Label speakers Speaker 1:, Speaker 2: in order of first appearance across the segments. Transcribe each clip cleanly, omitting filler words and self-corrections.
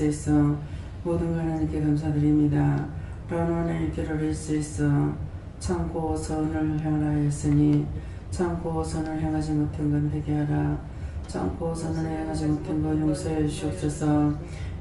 Speaker 1: 수 있어 모든 하나님께 감사드립니다. 라노네 길을 수 있어 참고 선을 행하였으니 참고 선을 행하지 못한 건 회개하라. 참고 선을 행하지 못한 건 용서해 주시옵소서.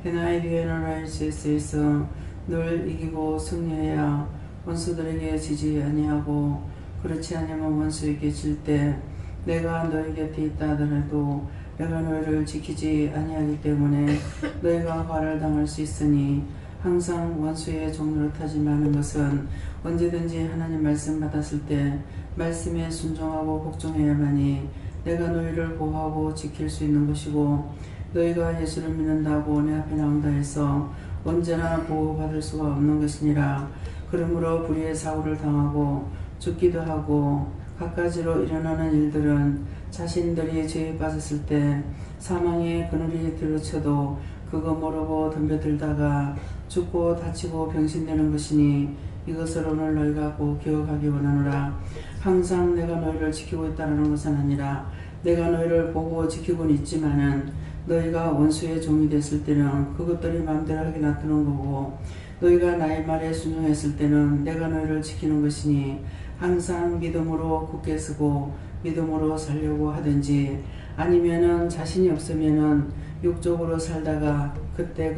Speaker 1: 나의 뒤에 나라의 수 있어 늘 이기고 승리해야 원수들에게 지지 아니하고 그렇지 않으면 원수에게 질 때 내가 너희 곁에 있다 하더라도 내가 너희를 지키지 아니하기 때문에 너희가 화를 당할 수 있으니 항상 원수의 종로를 타지 마는 것은 언제든지 하나님 말씀 받았을 때 말씀에 순종하고 복종해야만이 내가 너희를 보호하고 지킬 수 있는 것이고 너희가 예수를 믿는다고 내 앞에 나온다 해서 언제나 보호받을 수가 없는 것이니라. 그러므로 불의의 사고를 당하고 죽기도 하고 갖가지로 일어나는 일들은 자신들이 죄에 빠졌을 때 사망의 그늘이 들어쳐도 그거 모르고 덤벼들다가 죽고 다치고 병신되는 것이니 이것을 오늘 너희가 꼭 기억하기 원하노라. 항상 내가 너희를 지키고 있다는 것은 아니라 내가 너희를 보고 지키고는 있지만은 너희가 원수의 종이 됐을 때는 그것들이 마음대로 하게 놔두는 거고 너희가 나의 말에 순종했을 때는 내가 너희를 지키는 것이니 항상 믿음으로 굳게 서고 믿음으로 살려고 하든지 아니면은 자신이 없으면은 육적으로 살다가 그때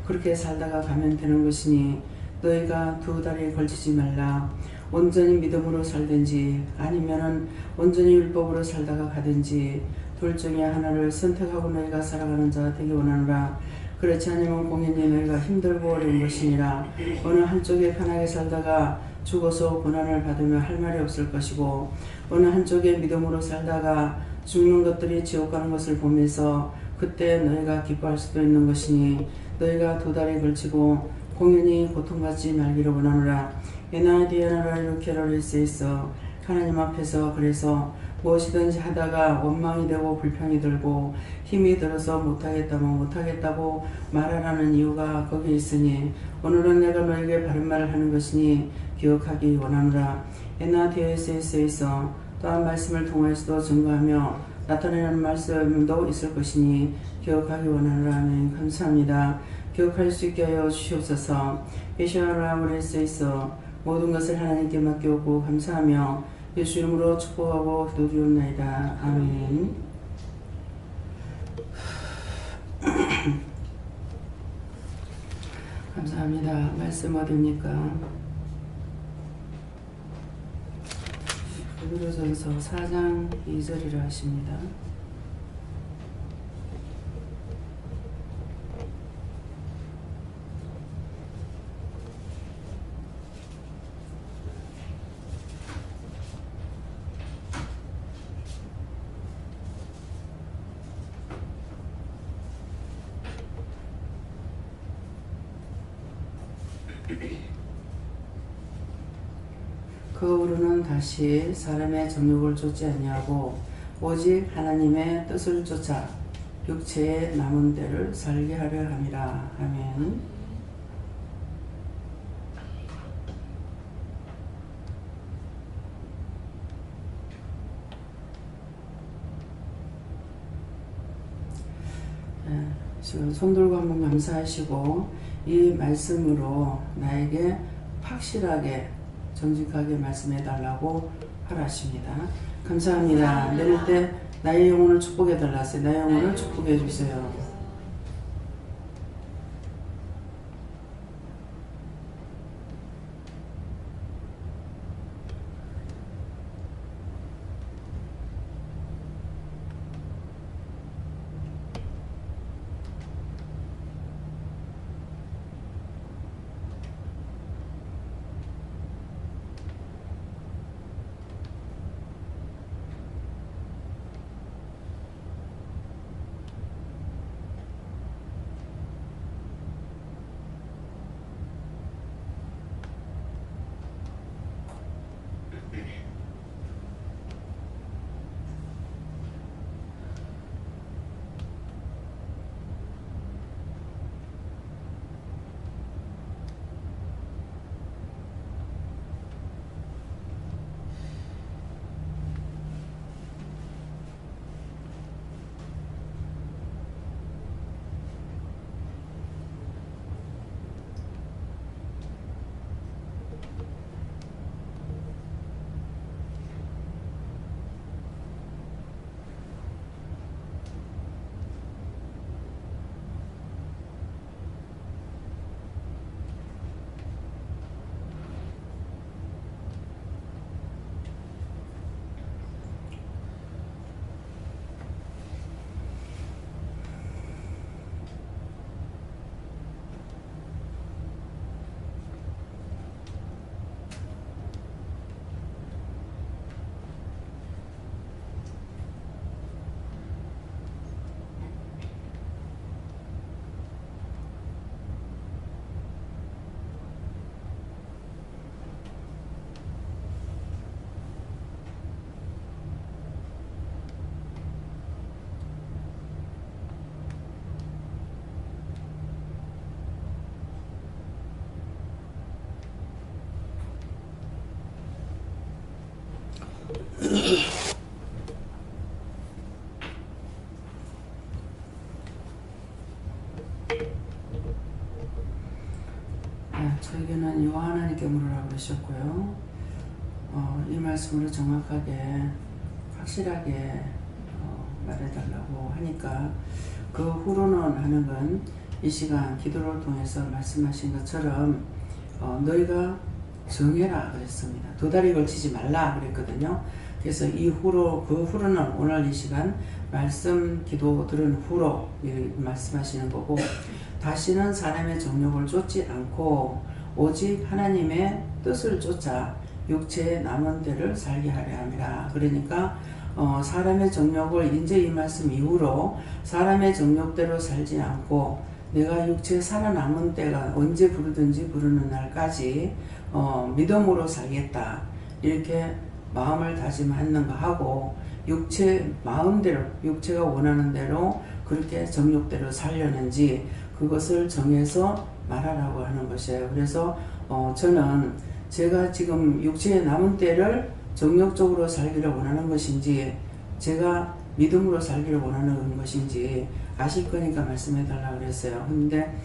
Speaker 1: 그렇게 살다가 가면 되는 것이니 너희가 두 다리에 걸치지 말라. 온전히 믿음으로 살든지 아니면은 온전히 율법으로 살다가 가든지 둘 중에 하나를 선택하고 너희가 살아가는 자 되기 원하노라. 그렇지 않으면 공연히 너희가 힘들고 어려운 것이니라. 어느 한쪽에 편하게 살다가 죽어서 고난을 받으면 할 말이 없을 것이고 어느 한쪽에 믿음으로 살다가 죽는 것들이 지옥 가는 것을 보면서 그때 너희가 기뻐할 수도 있는 것이니 너희가 두 다리 걸치고 공연히 고통받지 말기를 원하노라. 에나디아나라 이렇게를 수 있어 하나님 앞에서 그래서 무엇이든지 하다가 원망이 되고 불평이 들고 힘이 들어서 못하겠다면 못하겠다고 말하라는 이유가 거기 있으니 오늘은 내가 너에게 바른 말을 하는 것이니 기억하기 원하노라. 에나디아스에서 또한 말씀을 통해서도 증거하며 나타내는 말씀도 있을 것이니 기억하기 원하노라. 아멘. 감사합니다. 기억할 수 있게 하여 주시옵소서. 예수라브레스에서 모든 것을 하나님께 맡겨오고 감사하며 예수 이름으로 축복하고 기도드리옵나이다. 아멘. 감사합니다. 말씀 어디입니까? 베드로전서 4장 2절이라 하십니다. 그후로는 다시 사람의 정욕을 쫓지 아니하고 오직 하나님의 뜻을 쫓아 육체의 남은 때를 살게 하려 함이라. 아멘. 손 들고 한번 감사하시고 이 말씀으로 나에게 확실하게 정직하게 말씀해 달라고 하라십니다. 감사합니다. 내릴 때 나의 영혼을 축복해 달라세요. 나의 영혼을 축복해 주세요. 저에게는 여호와 하나님께 물으라고 그러셨고요. 이 말씀으로 정확하게 확실하게 말해달라고 하니까 그 후로는 하는 건 이 시간 기도를 통해서 말씀하신 것처럼 너희가 정해라 그랬습니다. 두 다리 걸치지 말라 그랬거든요. 그래서 이 후로, 그 후로는 오늘 이 시간 말씀 기도 들은 후로 말씀하시는 거고, 다시는 사람의 정욕을 쫓지 않고 오직 하나님의 뜻을 쫓아 육체의 남은 때를 살게 하려 함이라. 그러니까 사람의 정욕을 이제 이 말씀 이후로 사람의 정욕대로 살지 않고 내가 육체에 살아남은 때가 언제 부르든지 부르는 날까지 믿음으로 살겠다 이렇게 마음을 다짐하는 거 하고, 육체 마음대로 육체가 원하는 대로 그렇게 정욕대로 살려는지 그것을 정해서 말하라고 하는 것이에요. 그래서 저는 제가 지금 육체의 남은 때를 정욕적으로 살기를 원하는 것인지 제가 믿음으로 살기를 원하는 것인지 아실 거니까 말씀해 달라고 그랬어요. 근데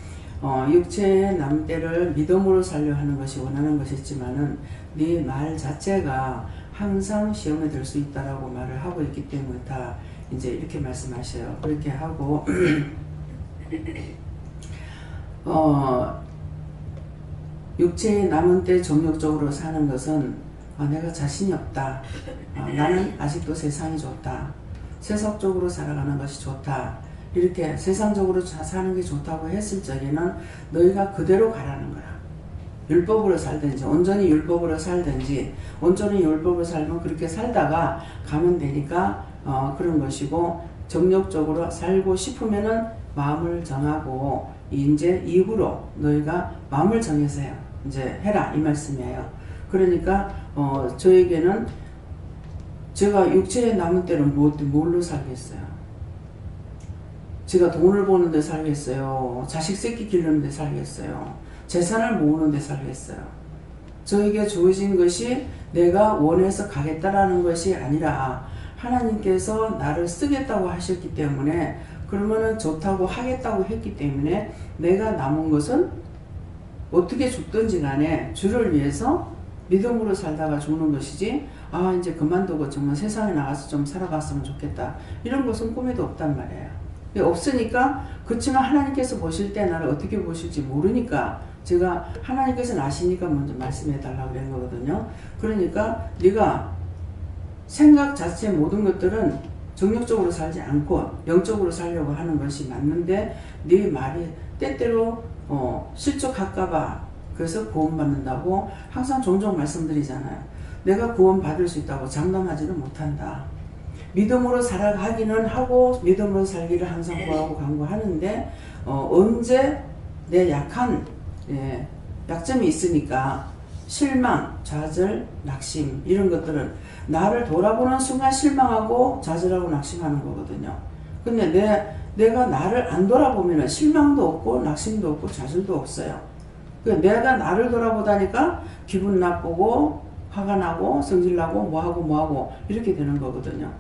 Speaker 1: 육체의 남은 때를 믿음으로 살려 하는 것이 원하는 것이지만은 네 말 자체가 항상 시험에 들 수 있다라고 말을 하고 있기 때문에 다 이제 이렇게 말씀하셔요. 그렇게 하고 육체의 남은 때 정욕적으로 사는 것은 내가 자신이 없다. 나는 아직도 세상이 좋다. 세속적으로 살아가는 것이 좋다. 이렇게 세상적으로 사는 게 좋다고 했을 적에는 너희가 그대로 가라는 거라. 율법으로 살든지 온전히 율법으로 살든지, 온전히 율법으로 살면 그렇게 살다가 가면 되니까 그런 것이고, 정욕적으로 살고 싶으면은 마음을 정하고 이제 이후로 너희가 마음을 정해서요 이제 해라 이 말씀이에요. 그러니까 저에게는 제가 육체에 남은 때는 뭘로 살겠어요? 제가 돈을 버는데 살겠어요? 자식 새끼 기르는데 살겠어요? 재산을 모으는데 살겠어요? 저에게 주어진 것이 내가 원해서 가겠다라는 것이 아니라 하나님께서 나를 쓰겠다고 하셨기 때문에, 그러면은 좋다고 하겠다고 했기 때문에 내가 남은 것은 어떻게 죽든지 간에 주를 위해서 믿음으로 살다가 죽는 것이지, 이제 그만두고 정말 세상에 나가서 좀 살아봤으면 좋겠다 이런 것은 꿈에도 없단 말이에요. 없으니까. 그렇지만 하나님께서 보실 때 나를 어떻게 보실지 모르니까 제가 하나님께서 아시니까 먼저 말씀해 달라고 그런 거거든요. 그러니까 네가 생각 자체 모든 것들은 정욕적으로 살지 않고 영적으로 살려고 하는 것이 맞는데, 네 말이 때때로 실족할까봐 그래서 구원받는다고 항상 종종 말씀드리잖아요. 내가 구원받을 수 있다고 장담하지는 못한다. 믿음으로 살아가기는 하고 믿음으로 살기를 항상 구하고 간구하는데 언제 내 약점이 있으니까 실망, 좌절, 낙심 이런 것들은 나를 돌아보는 순간 실망하고 좌절하고 낙심하는 거거든요. 근데 내가 나를 안 돌아보면 실망도 없고 낙심도 없고 좌절도 없어요. 내가 나를 돌아보다니까 기분 나쁘고 화가 나고 성질나고 뭐하고 이렇게 되는 거거든요.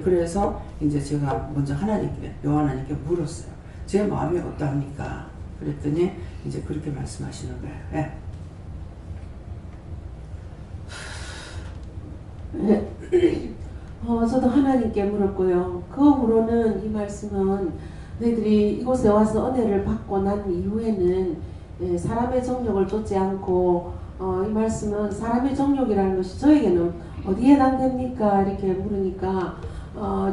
Speaker 1: 그래서 이제 제가 먼저 하나님께, 여호와 하나님께 물었어요. 제 마음이 어떠합니까? 그랬더니 이제 그렇게 말씀하시는 거예요.
Speaker 2: 저도 하나님께 물었고요. 그 후로는 이 말씀은 너희들이 이곳에 와서 은혜를 받고 난 이후에는 사람의 정욕을 쫓지 않고, 이 말씀은 사람의 정욕이라는 것이 저에게는 어디에 해당됩니까? 이렇게 물으니까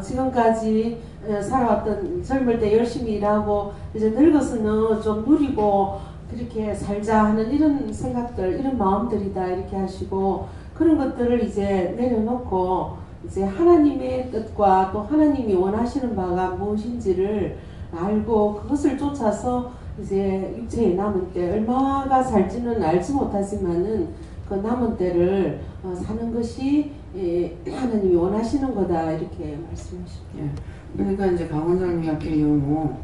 Speaker 2: 지금까지 살아왔던 젊을 때 열심히 일하고 이제 늙어서는 좀 누리고 그렇게 살자 하는 이런 생각들, 이런 마음들이다 이렇게 하시고, 그런 것들을 이제 내려놓고 이제 하나님의 뜻과 또 하나님이 원하시는 바가 무엇인지를 알고 그것을 쫓아서 이제 육체에 남은 때 얼마가 살지는 알지 못하지만은 그 남은 때를 사는 것이 하나님이 원하시는 거다 이렇게 말씀하십니다.
Speaker 1: 그러니까 이제 강 원장님 같은 경우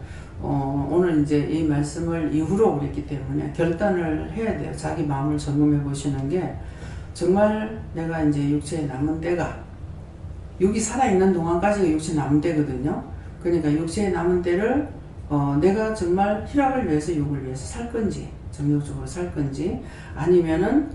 Speaker 1: 오늘 이제 이 말씀을 이후로 그랬기 때문에 결단을 해야 돼요. 자기 마음을 점검해 보시는 게, 정말 내가 이제 육체에 남은 때가, 육이 살아있는 동안까지가 육체에 남은 때거든요. 그러니까 육체에 남은 때를 내가 정말 희락을 위해서 육을 위해서 살 건지, 정욕적으로 살 건지, 아니면은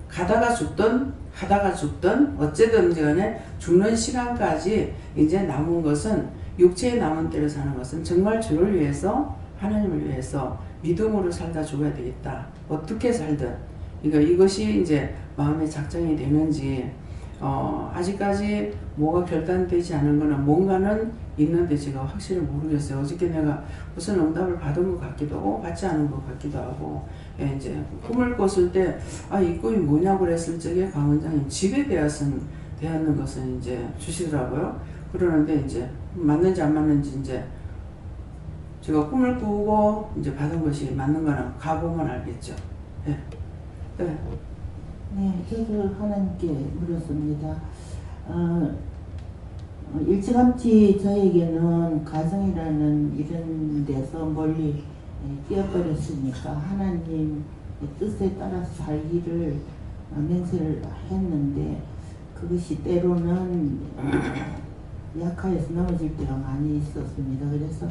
Speaker 1: 가다가 죽든 하다가 죽든 어쨌든 간에 죽는 시간까지 이제 남은 것은, 육체의 남은 때를 사는 것은 정말 주를 위해서, 하나님을 위해서 믿음으로 살다 죽어야 되겠다. 어떻게 살든. 그러니까 이것이 이제 마음의 작정이 되는지, 아직까지 뭐가 결단되지 않은 거는 뭔가는 있는데 제가 확실히 모르겠어요. 어저께 내가 무슨 응답을 받은 것 같기도 하고 받지 않은 것 같기도 하고, 이제 꿈을 꿨을 때 이 꿈이 뭐냐고 그랬을 적에 강 원장님 집에 되었는 것은 이제 주시더라고요. 그러는데 이제 맞는지 안 맞는지 이제 제가 꿈을 꾸고 이제 받은 것이 맞는 거는 가보면 알겠죠. 네. 네.
Speaker 3: 네, 저도 하나님께 물었습니다. 일찌감치 저에게는 가정이라는 이런 데서 멀리 뛰어버렸으니까 하나님 뜻에 따라서 살기를 맹세를 했는데, 그것이 때로는 약하여서 넘어질 때가 많이 있었습니다. 그래서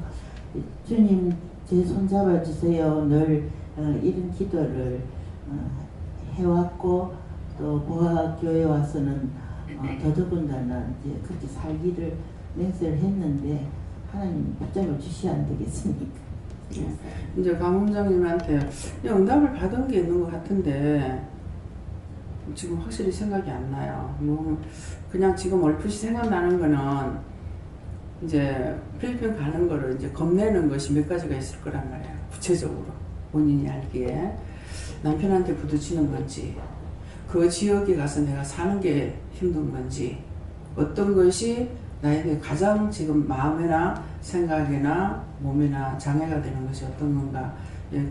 Speaker 3: 주님 제 손 잡아주세요 늘 이런 기도를 해왔고, 또 보아교회 와서는 더더군다나 이제 그렇게 살기를 맹세를 했는데 하나님 붙잡아 주셔야 안 되겠습니까?
Speaker 1: 이제 강 원장님한테 응답을 받은 게 있는 것 같은데 지금 확실히 생각이 안 나요. 뭐 그냥 지금 얼핏이 생각나는 거는 이제 필리핀 가는 거를 이제 겁내는 것이 몇 가지가 있을 거란 말이에요. 구체적으로 본인이 알기에 남편한테 부딪히는 건지, 그 지역에 가서 내가 사는 게 힘든 건지, 어떤 것이 나에게 가장 지금 마음이나 생각이나 몸이나 장애가 되는 것이 어떤 건가,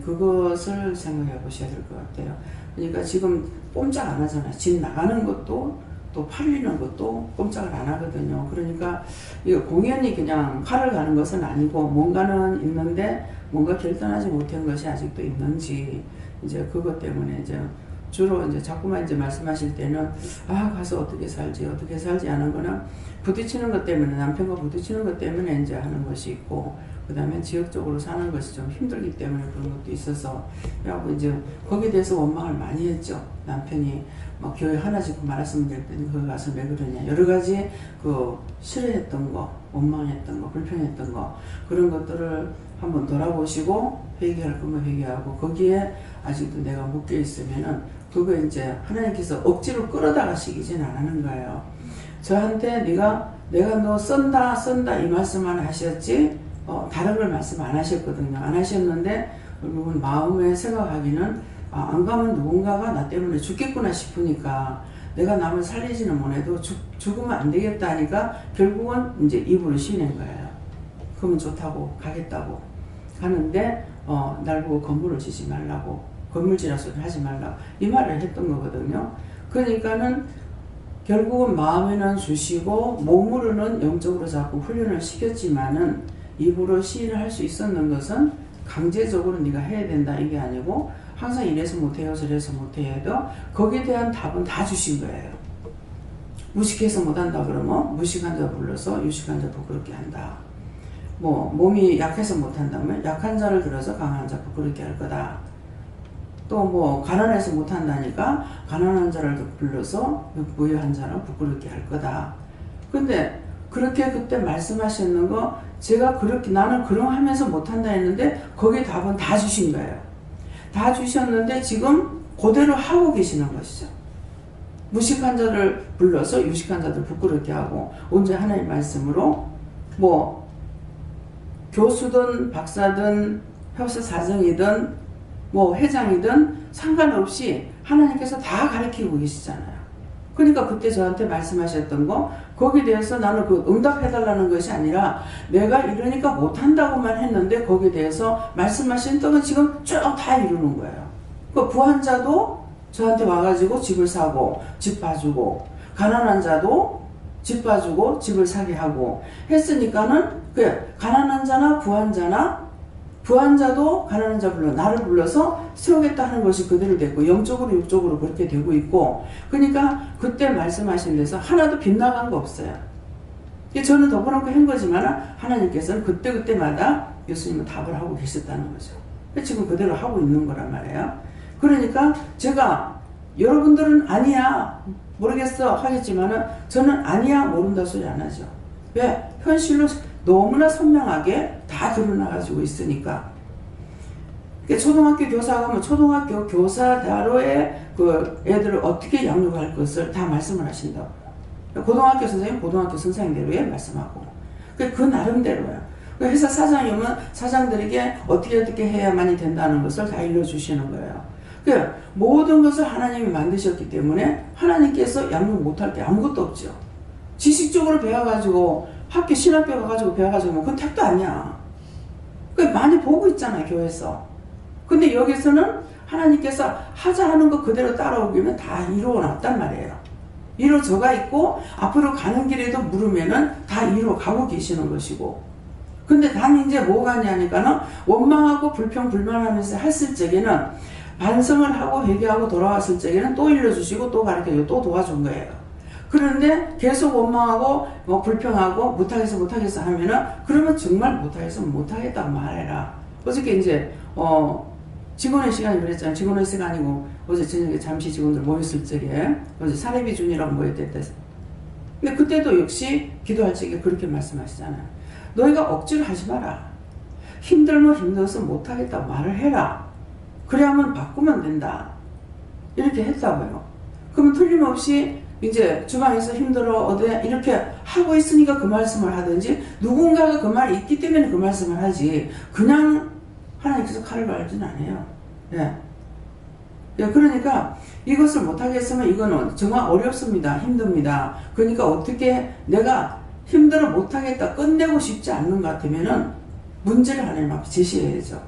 Speaker 1: 그것을 생각해 보셔야 될 것 같아요. 그러니까 지금 꼼짝 안 하잖아요. 집 나가는 것도 또 팔리는 것도 꼼짝을 안 하거든요. 그러니까 이거 공연히 그냥 칼을 가는 것은 아니고 뭔가는 있는데 뭔가 결단하지 못한 것이 아직도 있는지, 이제 그것 때문에 이제 주로 이제 자꾸만 이제 말씀하실 때는 가서 어떻게 살지 하는 거는 부딪히는 것 때문에, 남편과 부딪히는 것 때문에 이제 하는 것이 있고, 그 다음에 지역적으로 사는 것이 좀 힘들기 때문에 그런 것도 있어서, 그래갖고 이제 거기에 대해서 원망을 많이 했죠. 남편이 막 교회 하나 짓고 말았으면 될 텐데 거기 가서 왜 그러냐, 여러 가지 그 싫어했던 거, 원망했던 거, 불평했던 거, 그런 것들을 한번 돌아보시고 회개할 거면 회개하고, 거기에 아직도 내가 묶여 있으면은 그거 이제 하나님께서 억지로 끌어다가시키진 않는 거예요. 저한테 내가 너 쓴다 이 말씀만 하셨지 다른 걸 말씀 안 하셨거든요. 안 하셨는데 결국은 마음에 생각하기는 안 가면 누군가가 나 때문에 죽겠구나 싶으니까 내가 남을 살리지는 못해도 죽으면 안 되겠다 하니까 결국은 이제 입으로 쉬는 거예요. 그러면 좋다고 가겠다고 가는데 날 보고 건물을 지지 말라고, 건물지라 소리 하지 말라고 이 말을 했던 거거든요. 그러니까는 결국은 마음에는 주시고 몸으로는 영적으로 자꾸 훈련을 시켰지만은 입으로 시인을 할 수 있었는 것은 강제적으로 네가 해야 된다 이게 아니고, 항상 이래서 못해요 저래서 못해요 해도 거기에 대한 답은 다 주신 거예요. 무식해서 못한다 그러면 무식한 자 불러서 유식한 자 부끄럽게 한다. 뭐 몸이 약해서 못한다면 약한 자를 들어서 강한 자 부끄럽게 할 거다. 또 뭐 가난해서 못한다니까 가난한 자를 불러서 부유한 자는 부끄럽게 할 거다. 근데 그렇게 그때 말씀하셨는 거 제가 그렇게 나는 그럼 하면서 못한다 했는데 거기에 답은 다 주신 거예요. 다 주셨는데 지금 그대로 하고 계시는 것이죠. 무식한 자를 불러서 유식한 자들 부끄럽게 하고, 언제 하나님 말씀으로 뭐 교수든 박사든 협사 사정이든 뭐 회장이든 상관없이 하나님께서 다 가르치고 계시잖아요. 그러니까 그때 저한테 말씀하셨던 거 거기에 대해서 나는 그 응답해달라는 것이 아니라 내가 이러니까 못한다고만 했는데 거기에 대해서 말씀하신 떡은 지금 쭉 다 이루는 거예요. 그 부한 자도 저한테 와가지고 집을 사고 집 봐주고, 가난한 자도 집 봐주고 집을 사게 하고 했으니까는 가난한 자나 부한 자도 가난한 자 나를 불러서 세우겠다 하는 것이 그대로 됐고, 영적으로 육적으로 그렇게 되고 있고, 그러니까 그때 말씀하신 데서 하나도 빗나간 거 없어요. 저는 덮어놓고 한 거지만 하나님께서는 그때마다 예수님은 답을 하고 계셨다는 거죠. 지금 그대로 하고 있는 거란 말이에요. 그러니까 제가 여러분들은 아니야 모르겠어 하겠지만은 저는 아니야 모른다 소리 안 하죠. 왜? 현실로 너무나 선명하게 다 드러나가지고 있으니까. 초등학교 교사가 하면 초등학교 교사대로의 그 애들을 어떻게 양육할 것을 다 말씀을 하신다고. 고등학교 선생님 고등학교 선생님대로에 말씀하고. 그 나름대로야. 회사 사장이면 사장들에게 어떻게 해야만이 된다는 것을 다 일러주시는 거예요. 모든 것을 하나님이 만드셨기 때문에 하나님께서 양육 못할 게 아무것도 없죠. 지식적으로 배워가지고 학교 신학교 가가지고 배워가지고 그건 택도 아니야. 많이 보고 있잖아요 교회에서. 근데 여기서는 하나님께서 하자 하는 거 그대로 따라오기면 다 이루어놨단 말이에요. 이루어져가 있고 앞으로 가는 길에도 물으면은 다 이루어가고 계시는 것이고. 근데 단 이제 뭐가 하냐니까는 원망하고 불평불만하면서 했을 적에는 반성을 하고 회개하고 돌아왔을 적에는 또 일러주시고 또 가르쳐주고 또 도와준 거예요. 그런데 계속 원망하고 불평하고 못하겠어 하면은 그러면 정말 못하겠다고 말해라. 어저께 이제 직원의 시간이 그랬잖아요. 직원의 시간이고 어제 저녁에 잠시 직원들 모였을 적에 어제 사례비 준이라고 모였댔대. 근데 그때도 역시 기도할 적에 그렇게 말씀하시잖아요. 너희가 억지로 하지 마라. 힘들면 힘들어서 못하겠다고 말을 해라. 그래야만 바꾸면 된다. 이렇게 했다고요. 그러면 틀림없이 이제 주방에서 힘들어 어디 이렇게 하고 있으니까 그 말씀을 하든지 누군가가 그 말이 있기 때문에 그 말씀을 하지 그냥 하나님께서 칼을 갈지는 않아요. 예. 그러니까 이것을 못하겠으면 이거는 정말 어렵습니다. 힘듭니다. 그러니까 어떻게 내가 힘들어 못하겠다 끝내고 싶지 않는 것 같으면은 문제를 하나님 앞에 제시해야죠.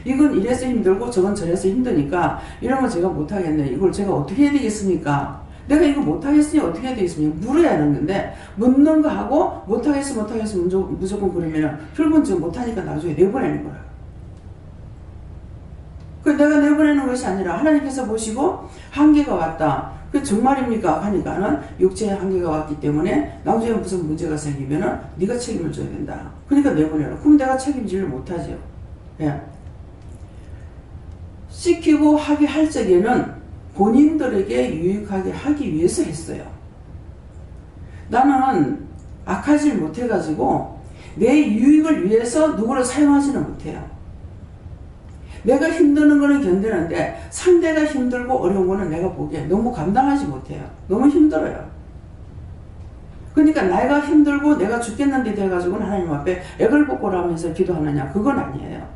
Speaker 1: 이건 이래서 힘들고 저건 저래서 힘드니까 이런 거 제가 못하겠네. 이걸 제가 어떻게 해야 되겠습니까? 내가 이거 못하겠으니 어떻게 해야 되겠습니까? 물어야 하는 건데 묻는 거 하고 못하겠어 무조건 그러면은 결국은 지금 못하니까 나중에 내보내는 거야. 내가 내보내는 것이 아니라 하나님께서 보시고 한계가 왔다. 그 정말입니까? 하니까는 육체의 한계가 왔기 때문에 나중에 무슨 문제가 생기면은 네가 책임을 져야 된다. 그러니까 내보내라. 그럼 내가 책임지를 못하죠. 예. 시키고 하게 할 적에는 본인들에게 유익하게 하기 위해서 했어요. 나는 악하지 못해가지고 내 유익을 위해서 누구를 사용하지는 못해요. 내가 힘드는 거는 견디는데 상대가 힘들고 어려운 거는 내가 보기에 너무 감당하지 못해요. 너무 힘들어요. 그러니까 내가 힘들고 내가 죽겠는데 돼가지고는 하나님 앞에 액을 벗고라 하면서 기도하느냐? 그건 아니에요.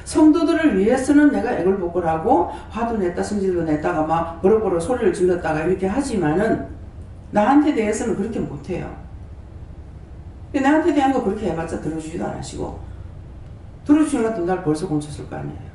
Speaker 1: 성도들을 위해서는 내가 액을 벗고라고 화도 냈다 성질도 냈다가 막 버럭버럭 소리를 질렀다가 이렇게 하지만은 나한테 대해서는 그렇게 못해요. 나한테 대한 거 그렇게 해봤자 들어주지도 않으시고 들어주신 것도 날 벌써 공쳤을 거 아니에요.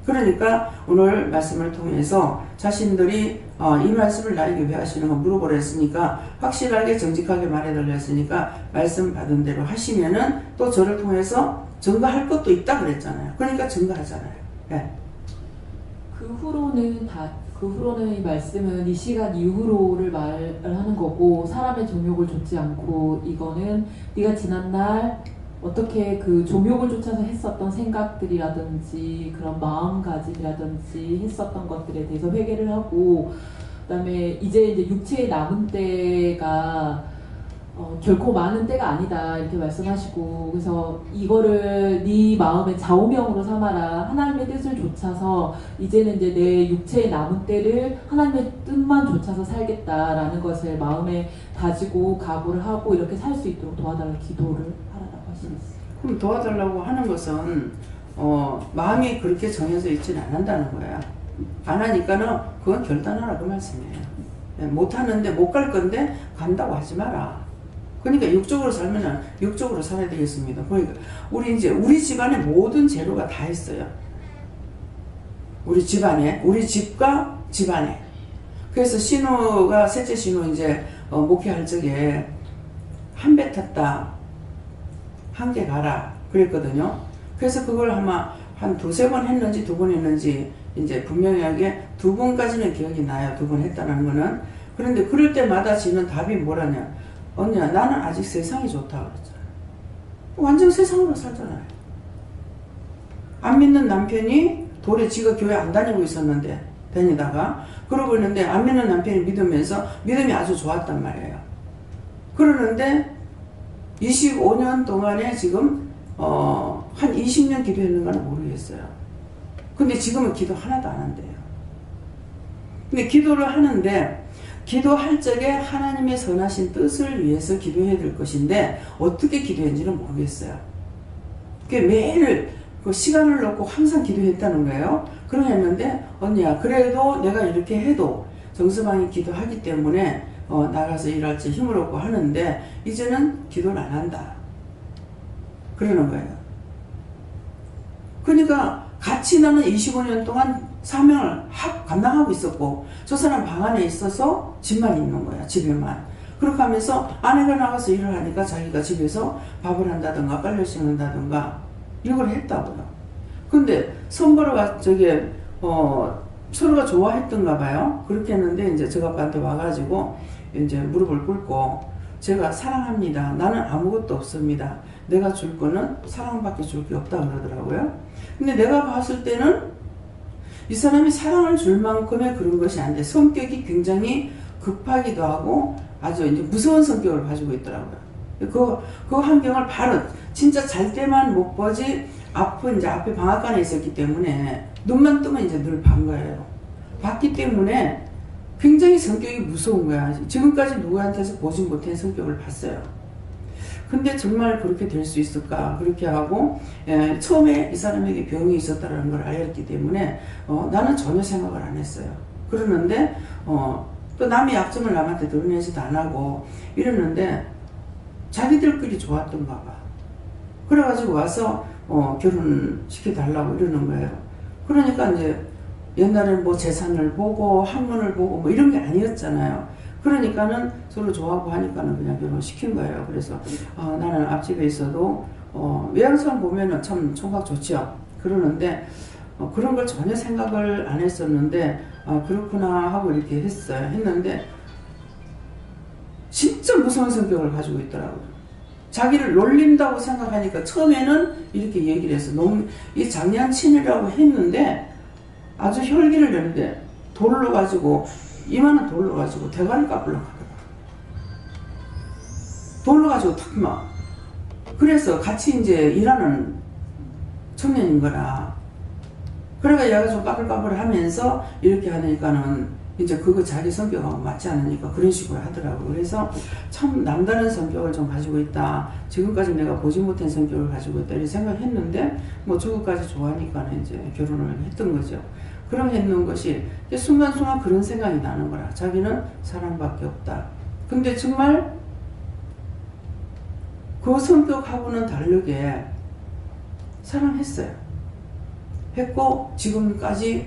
Speaker 1: 그러니까 오늘 말씀을 통해서 자신들이 이 말씀을 나에게 왜 하시는 거 물어보라 했으니까 확실하게 정직하게 말해달라 했으니까 말씀 받은 대로 하시면은 또 저를 통해서 증거할 것도 있다 그랬잖아요. 그러니까 증거하잖아요. 네.
Speaker 4: 그 후로는 이 말씀은 이 시간 이후로를 말을 하는 거고 사람의 종욕을 좇지 않고 이거는 네가 지난날 어떻게 그 종욕을 쫓아서 했었던 생각들이라든지 그런 마음가짐이라든지 했었던 것들에 대해서 회개를 하고 그다음에 이제 육체의 남은 때가 결코 많은 때가 아니다 이렇게 말씀하시고 그래서 이거를 네 마음의 좌우명으로 삼아라. 하나님의 뜻을 좇아서 이제는 이제 내 육체의 남은 때를 하나님의 뜻만 좇아서 살겠다라는 것을 마음에 다지고 각오를 하고 이렇게 살 수 있도록 도와달라 기도를 하라고 하시겠어요.
Speaker 1: 그럼 도와달라고 하는 것은 마음이 그렇게 정해져 있지는 않는다는 거야. 안 하니까는 그건 결단하라 그 말씀이에요. 못 하는데 못 갈 건데 간다고 하지 마라. 그러니까 육적으로 살면은 육적으로 살아야 되겠습니다. 그러니까 우리 집안에 모든 재료가 다 있어요. 우리 집안에, 우리 집과 집안에. 그래서 신우가 셋째 신우 이제 목회할 적에 한 배 탔다, 한 개 가라 그랬거든요. 그래서 그걸 아마 한 두세 번 했는지 두 번 했는지 이제 분명하게 두 번까지는 기억이 나요. 두 번 했다는 거는. 그런데 그럴 때마다 지는 답이 뭐라냐? 언니야, 나는 아직 세상이 좋다 그랬잖아요. 완전 세상으로 살잖아요. 안 믿는 남편이 도리어 지가 교회 안 다니고 있었는데 다니다가 그러고 있는데 안 믿는 남편이 믿으면서 믿음이 아주 좋았단 말이에요. 그러는데 25년 동안에 지금 한 20년 기도했는가는 모르겠어요. 근데 지금은 기도 하나도 안 한대요. 근데 기도를 하는데 기도할 적에 하나님의 선하신 뜻을 위해서 기도해야 될 것인데 어떻게 기도했는지는 모르겠어요. 매일 그 시간을 놓고 항상 기도했다는 거예요. 그러했는데 언니야 그래도 내가 이렇게 해도 정서방이 기도하기 때문에 나가서 일할지 힘을 얻고 하는데 이제는 기도를 안 한다. 그러는 거예요. 그러니까 같이 나는 25년 동안 사명을 감당하고 있었고 저 사람 방 안에 있어서 집만 있는 거야. 집에만. 그렇게 하면서 아내가 나가서 일을 하니까 자기가 집에서 밥을 한다든가 빨래를 씻는다든가 이걸 했다고요. 근데 선보러가 서로가 좋아했던가 봐요. 그렇게 했는데 이제 저 아빠한테 와가지고 이제 무릎을 꿇고 제가 사랑합니다. 나는 아무것도 없습니다. 내가 줄 거는 사랑밖에 줄 게 없다 그러더라고요. 근데 내가 봤을 때는 이 사람이 사랑을 줄 만큼의 그런 것이 안 돼. 성격이 굉장히 급하기도 하고 아주 이제 무서운 성격을 가지고 있더라고요. 그 환경을 바로 진짜 잘 때만 못 보지 이제 앞에 방앗간에 있었기 때문에 눈만 뜨면 이제 늘 반 거예요. 봤기 때문에 굉장히 성격이 무서운 거야. 지금까지 누구한테서 보지 못한 성격을 봤어요. 근데 정말 그렇게 될 수 있을까? 그렇게 하고 처음에 이 사람에게 병이 있었다는 걸 알았기 때문에 나는 전혀 생각을 안 했어요. 그러는데 또 남의 약점을 남한테 드러내지도 안 하고 이러는데 자기들끼리 좋았던가 봐. 그래가지고 와서 결혼시켜달라고 이러는 거예요. 그러니까 이제 옛날에는 뭐 재산을 보고 학문을 보고 뭐 이런 게 아니었잖아요. 그러니까는 서로 좋아하고 하니까는 그냥 결혼시킨 거예요. 그래서 나는 앞집에 있어도 외양상 보면은 참 총각 좋죠. 그러는데 그런 걸 전혀 생각을 안 했었는데 그렇구나 하고 이렇게 했는데 진짜 무서운 성격을 가지고 있더라고요. 자기를 놀린다고 생각하니까 처음에는 이렇게 얘기를 했어. 너무 이 장난친이라고 했는데 아주 혈기를 내는데 돌로 가지고 이만한 돌로 가지고 대가리 깎으려고 하더라고. 돌로 가지고 탁 막. 그래서 같이 이제 일하는 청년인 거라. 그래가 얘가 좀 까불까불 하면서 이렇게 하니까는 이제 그거 자기 성격하고 맞지 않으니까 그런 식으로 하더라고요. 그래서 참 남다른 성격을 좀 가지고 있다. 지금까지 내가 보지 못한 성격을 가지고 있다. 이렇게 생각했는데 뭐 저거까지 좋아하니까는 이제 결혼을 했던 거죠. 그럼 했는 것이 순간순간 그런 생각이 나는 거라. 자기는 사랑밖에 없다. 근데 정말 그 성격하고는 다르게 사랑했어요. 했고 지금까지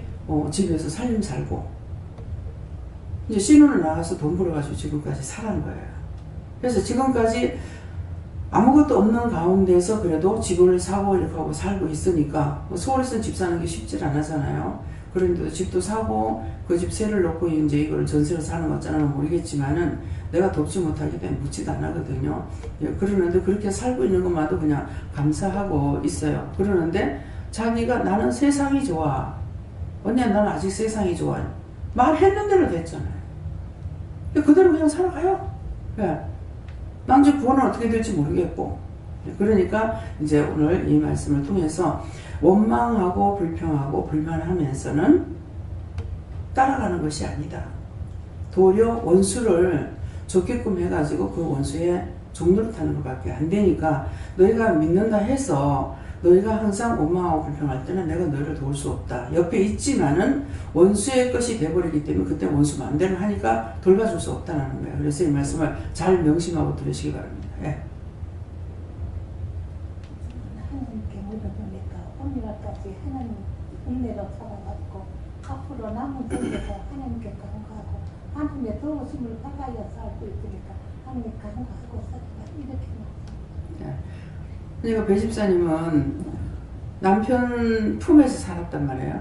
Speaker 1: 집에서 살림 살고 이제 신혼을 나가서 돈 벌어가지고 지금까지 살아는 거예요. 그래서 지금까지 아무것도 없는 가운데서 그래도 집을 사고 이렇게 하고 살고 있으니까 서울에서는 집 사는 게 쉽지 않았잖아요. 그런데도 집도 사고 그 집 세를 놓고 이제 이걸 전세로 사는 거잖아요. 모르겠지만은 내가 돕지 못하기 때문에 묻지도 안 하거든요. 예, 그러는데 그렇게 살고 있는 것만도 그냥 감사하고 있어요. 그러는데 자기가 나는 세상이 좋아. 언니야 나는 아직 세상이 좋아. 말했는 대로 됐잖아요. 그대로 그냥 살아가요. 예. 난 이제 구원은 어떻게 될지 모르겠고. 그러니까 이제 오늘 이 말씀을 통해서 원망하고 불평하고 불만하면서는 따라가는 것이 아니다. 도리어 원수를 좋게끔 해가지고 그 원수의 종노릇하는 것밖에 안 되니까 너희가 믿는다 해서 너희가 항상 원망하고 불평할 때는 내가 너희를 도울 수 없다. 옆에 있지만은 원수의 것이 돼버리기 때문에 그때 원수 마음대로 하니까 돌봐줄 수 없다는 거예요. 그래서 이 말씀을 잘 명심하고 들으시기 바랍니다. 예.
Speaker 5: 하나님께 물어보니까 오늘까지 하나님 은혜로 살아가지고 앞으로 남은 세대도 하나님께 간구하고 하나님의 도우심을 받아야 살고 있으니까 하나님 간구하고 살다 이렇게 말합니다.
Speaker 1: 예. 그러니까 배 집사님은 남편 품에서 살았단 말이에요.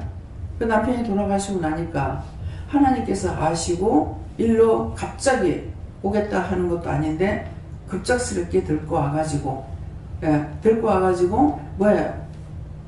Speaker 1: 그 남편이 돌아가시고 나니까 하나님께서 아시고 일로 갑자기 오겠다 하는 것도 아닌데 급작스럽게 들고 와가지고 뭐야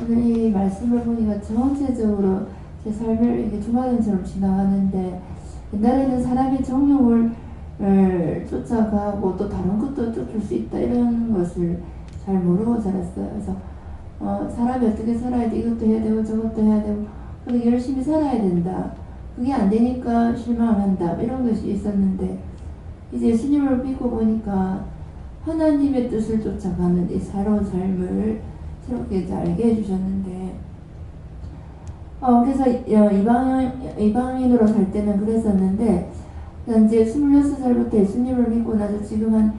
Speaker 6: 오늘 이 말씀을 보니까 전체적으로 제 삶을 이렇게 주마등처럼 지나가는데 옛날에는 사람의 정욕을 쫓아가고 또 다른 것도 쫓을 수 있다 이런 것을 잘 모르고 살았어요. 그래서 사람이 어떻게 살아야 돼, 이것도 해야 되고 저것도 해야 되고 그렇게 열심히 살아야 된다. 그게 안 되니까 실망을 한다 이런 것이 있었는데 이제 예수님을 믿고 보니까 하나님의 뜻을 쫓아가는 이 새로운 삶을 새롭게 이제 알게 해주셨는데 그래서 이방인으로 살 때는 그랬었는데 이제 26살부터 예수님을 믿고 나서 지금 한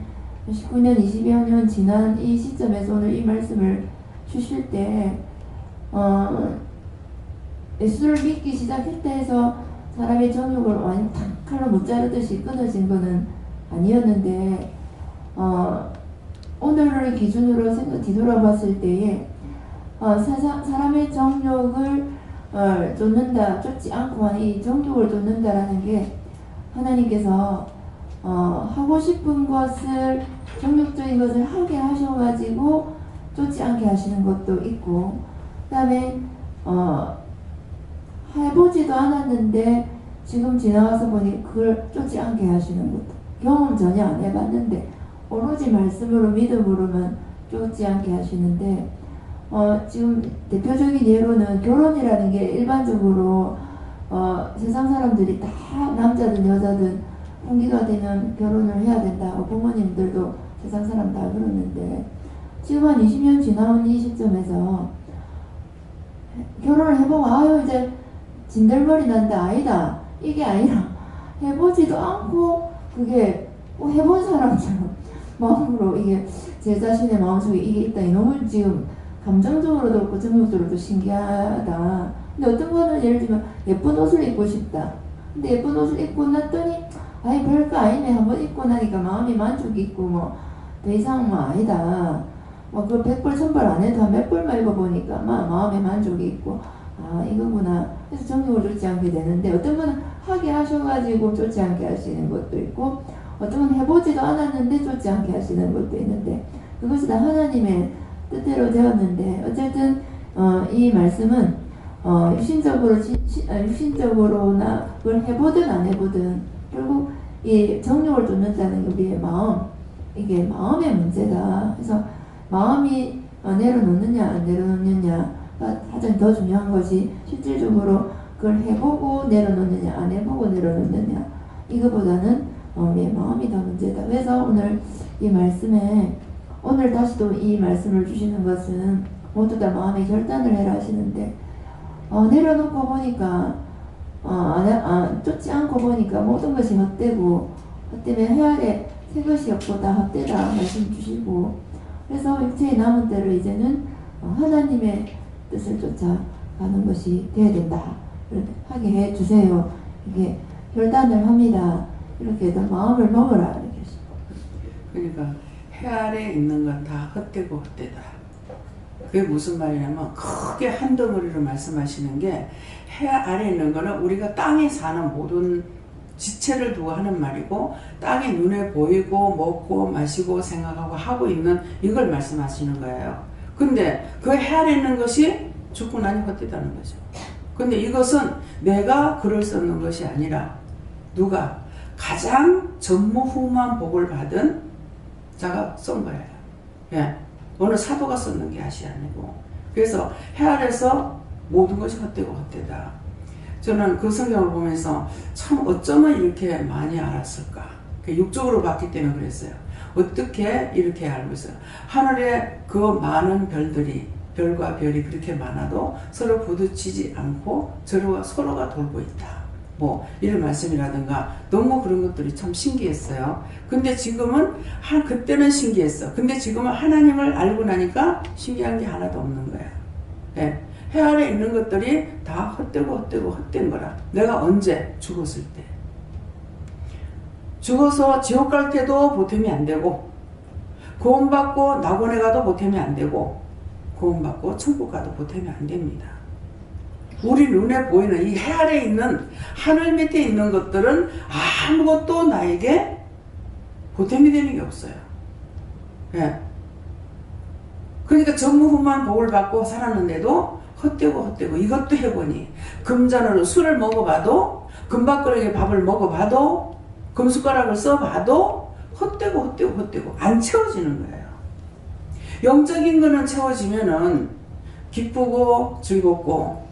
Speaker 6: 19년, 20여 년 지난 이 시점에서 오늘 이 말씀을 주실 때 예수를 믿기 시작했다 해서 사람의 정욕을 완전 단칼로 못자르듯이 끊어진 것은 아니었는데 오늘을 기준으로 뒤돌아봤을 때에 사람의 정욕을 쫓는다, 쫓지 않고 하는 이 정욕을 쫓는다라는 게 하나님께서 하고 싶은 것을 정욕적인 것을 하게 하셔가지고 쫓지 않게 하시는 것도 있고 그 다음에 해보지도 않았는데 지금 지나가서 보니 그걸 쫓지 않게 하시는 것도 경험 전혀 안 해봤는데 오로지 말씀으로 믿음으로만 쫓지 않게 하시는데 지금 대표적인 예로는 결혼이라는 게 일반적으로 세상 사람들이 다 남자든 여자든 홍기가 되면 결혼을 해야 된다고 부모님들도 세상 사람 다 그러는데 지금 한 20년 지나온 이 시점에서 결혼을 해보고 아유 이제 진들머리 난다 아니다 이게 아니라 해보지도 않고 그게 해본 사람처럼 마음으로 이게 제 자신의 마음속에 이게 있다 너무 지금 감정적으로도 그렇고 정욕적으로도 신기하다. 근데 어떤 거는 예를 들면 예쁜 옷을 입고 싶다. 근데 예쁜 옷을 입고 났더니 아이 별거 아니네 한번 입고 나니까 마음이 만족이 있고 뭐 더 이상 뭐 아니다. 그 100불 1000불 안 해도 한 몇 불만 입어보니까 마음에 만족이 있고 아 이거구나. 그래서 정욕을 쫓지 않게 되는데 어떤 거는 하게 하셔가지고 쫓지 않게 하시는 것도 있고 어떤 건 해보지도 않았는데 쫓지 않게 하시는 것도 있는데 그것이 다 하나님의 뜻대로 되었는데 어쨌든 이 말씀은 유신적으로나 그걸 해보든 안 해보든 결국 이 정욕을 쫓는다는 게 우리의 마음 이게 마음의 문제다. 그래서 마음이 내려놓느냐 안 내려놓느냐가 가장 더 중요한 것이 실질적으로 그걸 해보고 내려놓느냐 안 해보고 내려놓느냐 이거보다는 우리의 마음이 더 문제다. 그래서 오늘 이 말씀에 오늘 다시 또 이 말씀을 주시는 것은 모두 다 마음의 결단을 해라 하시는데 내려놓고 보니까 쫓지 않고 보니까 모든 것이 헛되고 헛되면 해아래 새 것이 없고 다 헛되다 말씀 주시고 그래서 육체의 남은 때로 이제는 하나님의 뜻을 쫓아가는 것이 되어야 된다 이렇게 하게 해 주세요. 이게 결단을 합니다. 이렇게 더 마음을 먹으라 이렇게
Speaker 1: 그러니까 해 아래에 있는 건 다 헛되고 헛되다. 그게 무슨 말이냐면 크게 한 덩어리로 말씀하시는 게 해 아래에 있는 거는 우리가 땅에 사는 모든 지체를 두고 하는 말이고 땅이 눈에 보이고 먹고 마시고 생각하고 하고 있는 이걸 말씀하시는 거예요. 근데 그 해 아래에 있는 것이 죽고 나니 헛되다는 거죠. 근데 이것은 내가 글을 썼는 것이 아니라 누가 가장 전무후무한 복을 받은 자가 쓴 거예요. 예. 어느 사도가 썼는 것이 아니고. 그래서 해 아래서 모든 것이 헛되고 헛되다. 저는 그 성경을 보면서 참 어쩌면 이렇게 많이 알았을까. 육적으로 봤기 때문에 그랬어요. 어떻게 이렇게 알고 있어요. 하늘에 그 많은 별들이 별과 별이 그렇게 많아도 서로 부딪히지 않고 서로가 돌고 있다. 뭐 이런 말씀이라든가 너무 그런 것들이 참 신기했어요. 근데 지금은 그때는 신기했어. 근데 지금은 하나님을 알고 나니까 신기한 게 하나도 없는 거야. 예. 해 아래 있는 것들이 다 헛된 거라. 내가 언제 죽었을 때 죽어서 지옥 갈 때도 보탬이 안 되고 구원받고 낙원에 가도 보탬이 안 되고 구원받고 천국 가도 보탬이 안 됩니다. 우리 눈에 보이는 이 해 아래에 있는 하늘 밑에 있는 것들은 아무것도 나에게 보탬이 되는 게 없어요. 예. 그러니까 전무후무한 복을 받고 살았는데도 헛되고 이것도 해보니 금전으로 술을 먹어봐도 금밥그릇에 밥을 먹어봐도 금숟가락을 써봐도 헛되고 안 채워지는 거예요. 영적인 거는 채워지면은 기쁘고 즐겁고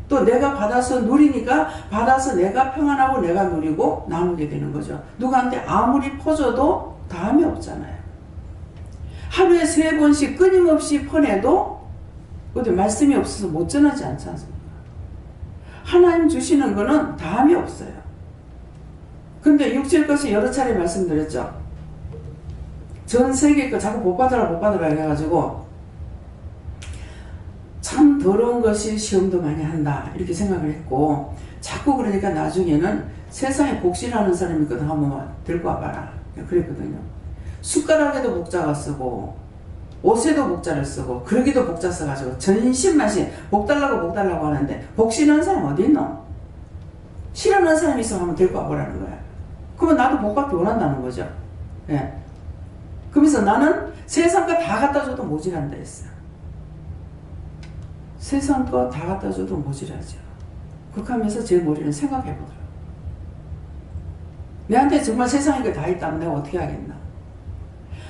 Speaker 1: 또 내가 받아서 누리니까 받아서 내가 평안하고 내가 누리고 나누게 되는 거죠. 누구한테 아무리 퍼줘도 다음이 없잖아요. 하루에 3번씩 끊임없이 퍼내도 어디 말씀이 없어서 못 전하지 않지 않습니까? 하나님 주시는 거는 다음이 없어요. 근데 육체의 것이 여러 차례 말씀드렸죠. 전 세계 거 자꾸 못 받아라 해가지고 참 더러운 것이 시험도 많이 한다 이렇게 생각을 했고 자꾸 그러니까 나중에는 세상에 복신하는 사람이 있거든 한번 들고 와봐라 그랬거든요. 숟가락에도 복자가 쓰고 옷에도 복자를 쓰고 그러기도 복자 써가지고 전신맛이 복 달라고 하는데 복신하는 사람 어디 있노? 싫어하는 사람이 있으면 한번 데리고 와보라는 거야. 그러면 나도 복 받기 원한다는 거죠. 예. 그러면서 나는 세상 거 다 갖다 줘도 모질한다 했어요. 세상 거 다 갖다 줘도 모질하죠. 그렇게 하면서 제 머리는 생각해보더라고요. 내한테 정말 세상에 거 다 있다면 내가 어떻게 하겠나.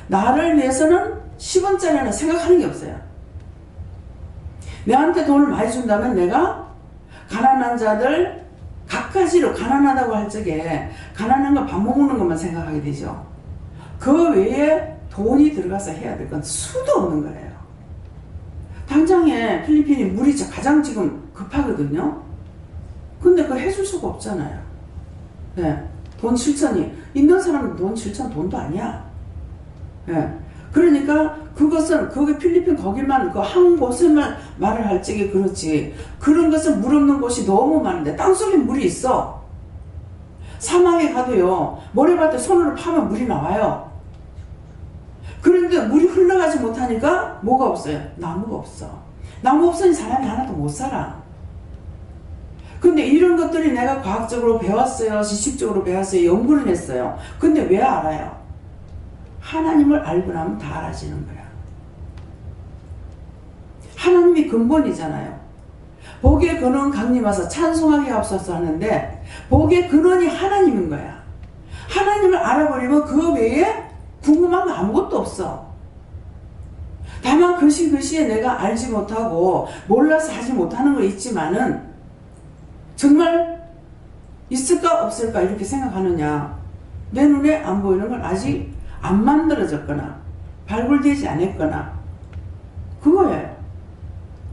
Speaker 1: 나를 위해서는 10원짜리는 생각하는 게 없어요. 내한테 돈을 많이 준다면 내가 가난한 자들 갖가지로 가난하다고 할 적에 가난한 거 밥 먹는 것만 생각하게 되죠. 그 외에 돈이 들어가서 해야 될 건 수도 없는 거예요. 당장에 필리핀이 물이 가장 지금 급하거든요. 근데 그거 해줄 수가 없잖아요. 네. 돈 7천이 있는 사람은 돈 7천 돈도 아니야. 네. 그러니까 그것은 거기 필리핀 거기만 그 한 곳에만 말을 할 적에 그렇지 그런 것은 물 없는 곳이 너무 많은데 땅속에 물이 있어. 사막에 가도요 모래밭에 손으로 파면 물이 나와요. 그런데 물이 흘러가지 못하니까 뭐가 없어요? 나무가 없어. 나무 없으니 사람이 하나도 못 살아. 근데 이런 것들이 내가 과학적으로 배웠어요. 지식적으로 배웠어요. 연구를 했어요. 근데 왜 알아요? 하나님을 알고 나면 다 알아지는 거야. 하나님이 근본이잖아요. 복의 근원 강림하사 찬송하게 하옵소서 하는데 복의 근원이 하나님인 거야. 하나님을 알아버리면 그 외에 궁금한 거 아무것도 없어. 다만 그 시에 내가 알지 못하고 몰라서 하지 못하는 거 있지만은 정말 있을까 없을까 이렇게 생각하느냐. 내 눈에 안 보이는 건 아직 안 만들어졌거나 발굴되지 않았거나 그거예요.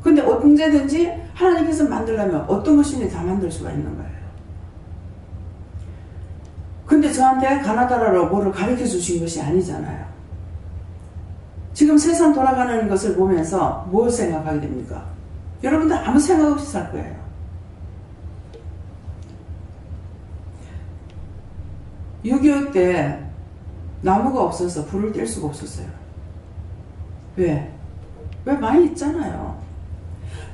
Speaker 1: 근데 언제든지 하나님께서 만들려면 어떤 것이든 다 만들 수가 있는 거예요. 근데 저한테 가나다라로 뭐를 가르쳐 주신 것이 아니잖아요. 지금 세상 돌아가는 것을 보면서 뭘 생각하게 됩니까? 여러분들 아무 생각 없이 살 거예요. (6.25) 때 나무가 없어서 불을 뗄 수가 없었어요. 왜? 왜 많이 있잖아요.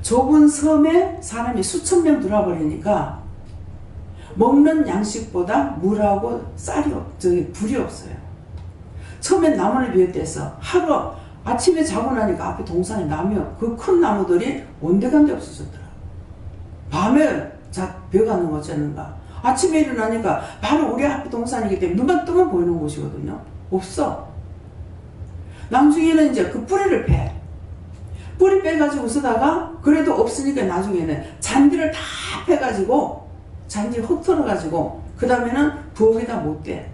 Speaker 1: 좁은 섬에 사람이 수천 명 들어와버리니까 먹는 양식보다 물하고 불이 없어요. 처음엔 나무를 비웠대서 하루 아침에 자고 나니까 앞에 동산에 그 큰 나무들이 온데간데 없어졌더라. 밤에 벼가는 거 어쩌는가. 아침에 일어나니까 바로 우리 앞에 동산이기 때문에 눈만 뜨면 보이는 곳이거든요. 없어. 나중에는 이제 그 뿌리를 빼. 뿌리 빼가지고 쓰다가 그래도 없으니까 나중에는 잔디를 다 빼가지고 잔디 흩어가지고 그 다음에는 부엌에다 못 대.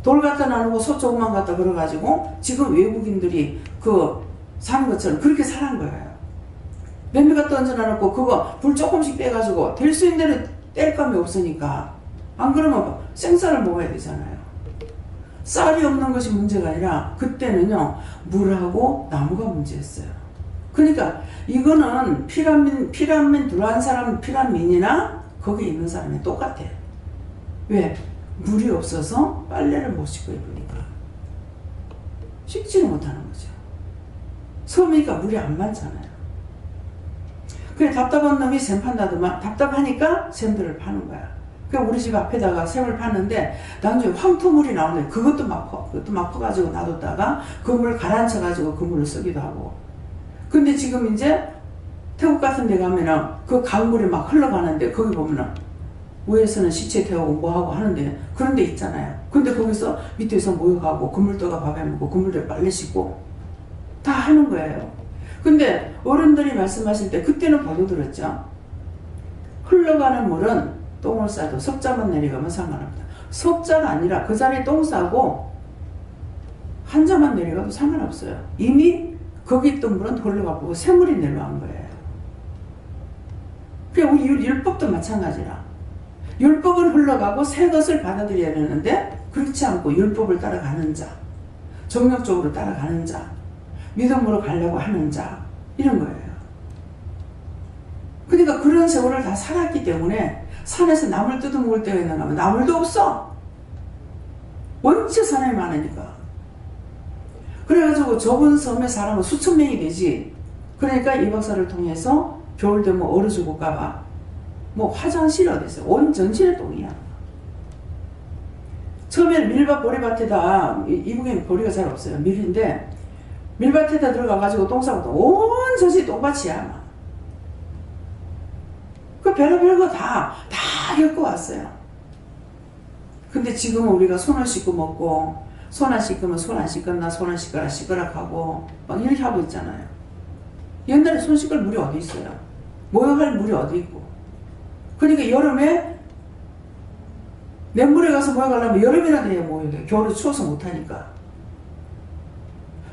Speaker 1: 돌 갖다 나누고 소 조금만 갖다 걸어가지고 지금 외국인들이 사는 것처럼 그렇게 사는 거예요. 냄비 갖다 얹어놔놓고 그거 불 조금씩 빼가지고 될 수 있는 대로 뗄 감이 없으니까 안 그러면 생쌀을 먹어야 되잖아요. 쌀이 없는 것이 문제가 아니라 그때는요 물하고 나무가 문제였어요. 그러니까 이거는 피라민 들어간 사람 피라민이나 거기 있는 사람이 똑같아. 왜? 물이 없어서 빨래를 못 씻고 입으니까 씻지는 못하는 거죠. 섬이니까 물이 안 많잖아요. 그래 답답한 놈이 샘 판다더만 답답하니까 샘들을 파는 거야. 그러니까 우리 집 앞에다가 샘을 팠는데 나중에 황토물이 나오는데 그것도 막 퍼. 그것도 막 퍼가지고 놔뒀다가 그 물을 가라앉혀가지고 그 물을 쓰기도 하고. 근데 지금 이제 태국 같은 데 가면은 그 강물이 막 흘러가는데 거기 보면은 위에서는 시체 태우고 뭐하고 하는데 그런 데 있잖아요. 근데 거기서 밑에서 모여가고 그물떠가 밥해 먹고 그물에 빨래 씻고 다 하는 거예요. 근데 어른들이 말씀하실 때 그때는 보도 들었죠. 흘러가는 물은 똥을 싸도 석자만 내려가면 상관없다. 석자가 아니라 그 자리에 똥 싸고 한 자만 내려가도 상관없어요. 이미 거기 있던 물은 흘러가고 새물이 내려간 거예요. 그러니까 우리 율법도 마찬가지라. 율법은 흘러가고 새 것을 받아들여야 되는데 그렇지 않고 율법을 따라가는 자, 정력적으로 따라가는 자, 믿음으로 가려고 하는 자, 이런 거예요. 그러니까 그런 세월을 다 살았기 때문에 산에서 나물 뜯어먹을 때가 있는가 하면 나물도 없어. 원체 사람이 많으니까. 그래가지고 좁은 섬에 사람은 수천 명이 되지. 그러니까 이 박사를 통해서 겨울 되면 얼어 죽을까봐 뭐 화장실이 어디 있어요? 온 전실의 똥이야. 처음에는 밀밭 보리밭에다, 이북에는 보리가 잘 없어요. 밀인데 밀밭에다 들어가가지고 똥 싸고 온 전실이 똥밭이야. 그 별거 다 겪어왔어요. 근데 지금은 우리가 손을 씻고 먹고, 손 안 씻으면 손 안 씻거나 손 안 씻거나 씻거락하고 막 이렇게 하고 있잖아요. 옛날에 손 씻을 물이 어디 있어요? 모욕할 물이 어디 있고. 그러니까 여름에 냇물에 가서 모욕하려면 여름이라도 해야 모욕해. 겨울에 추워서 못하니까.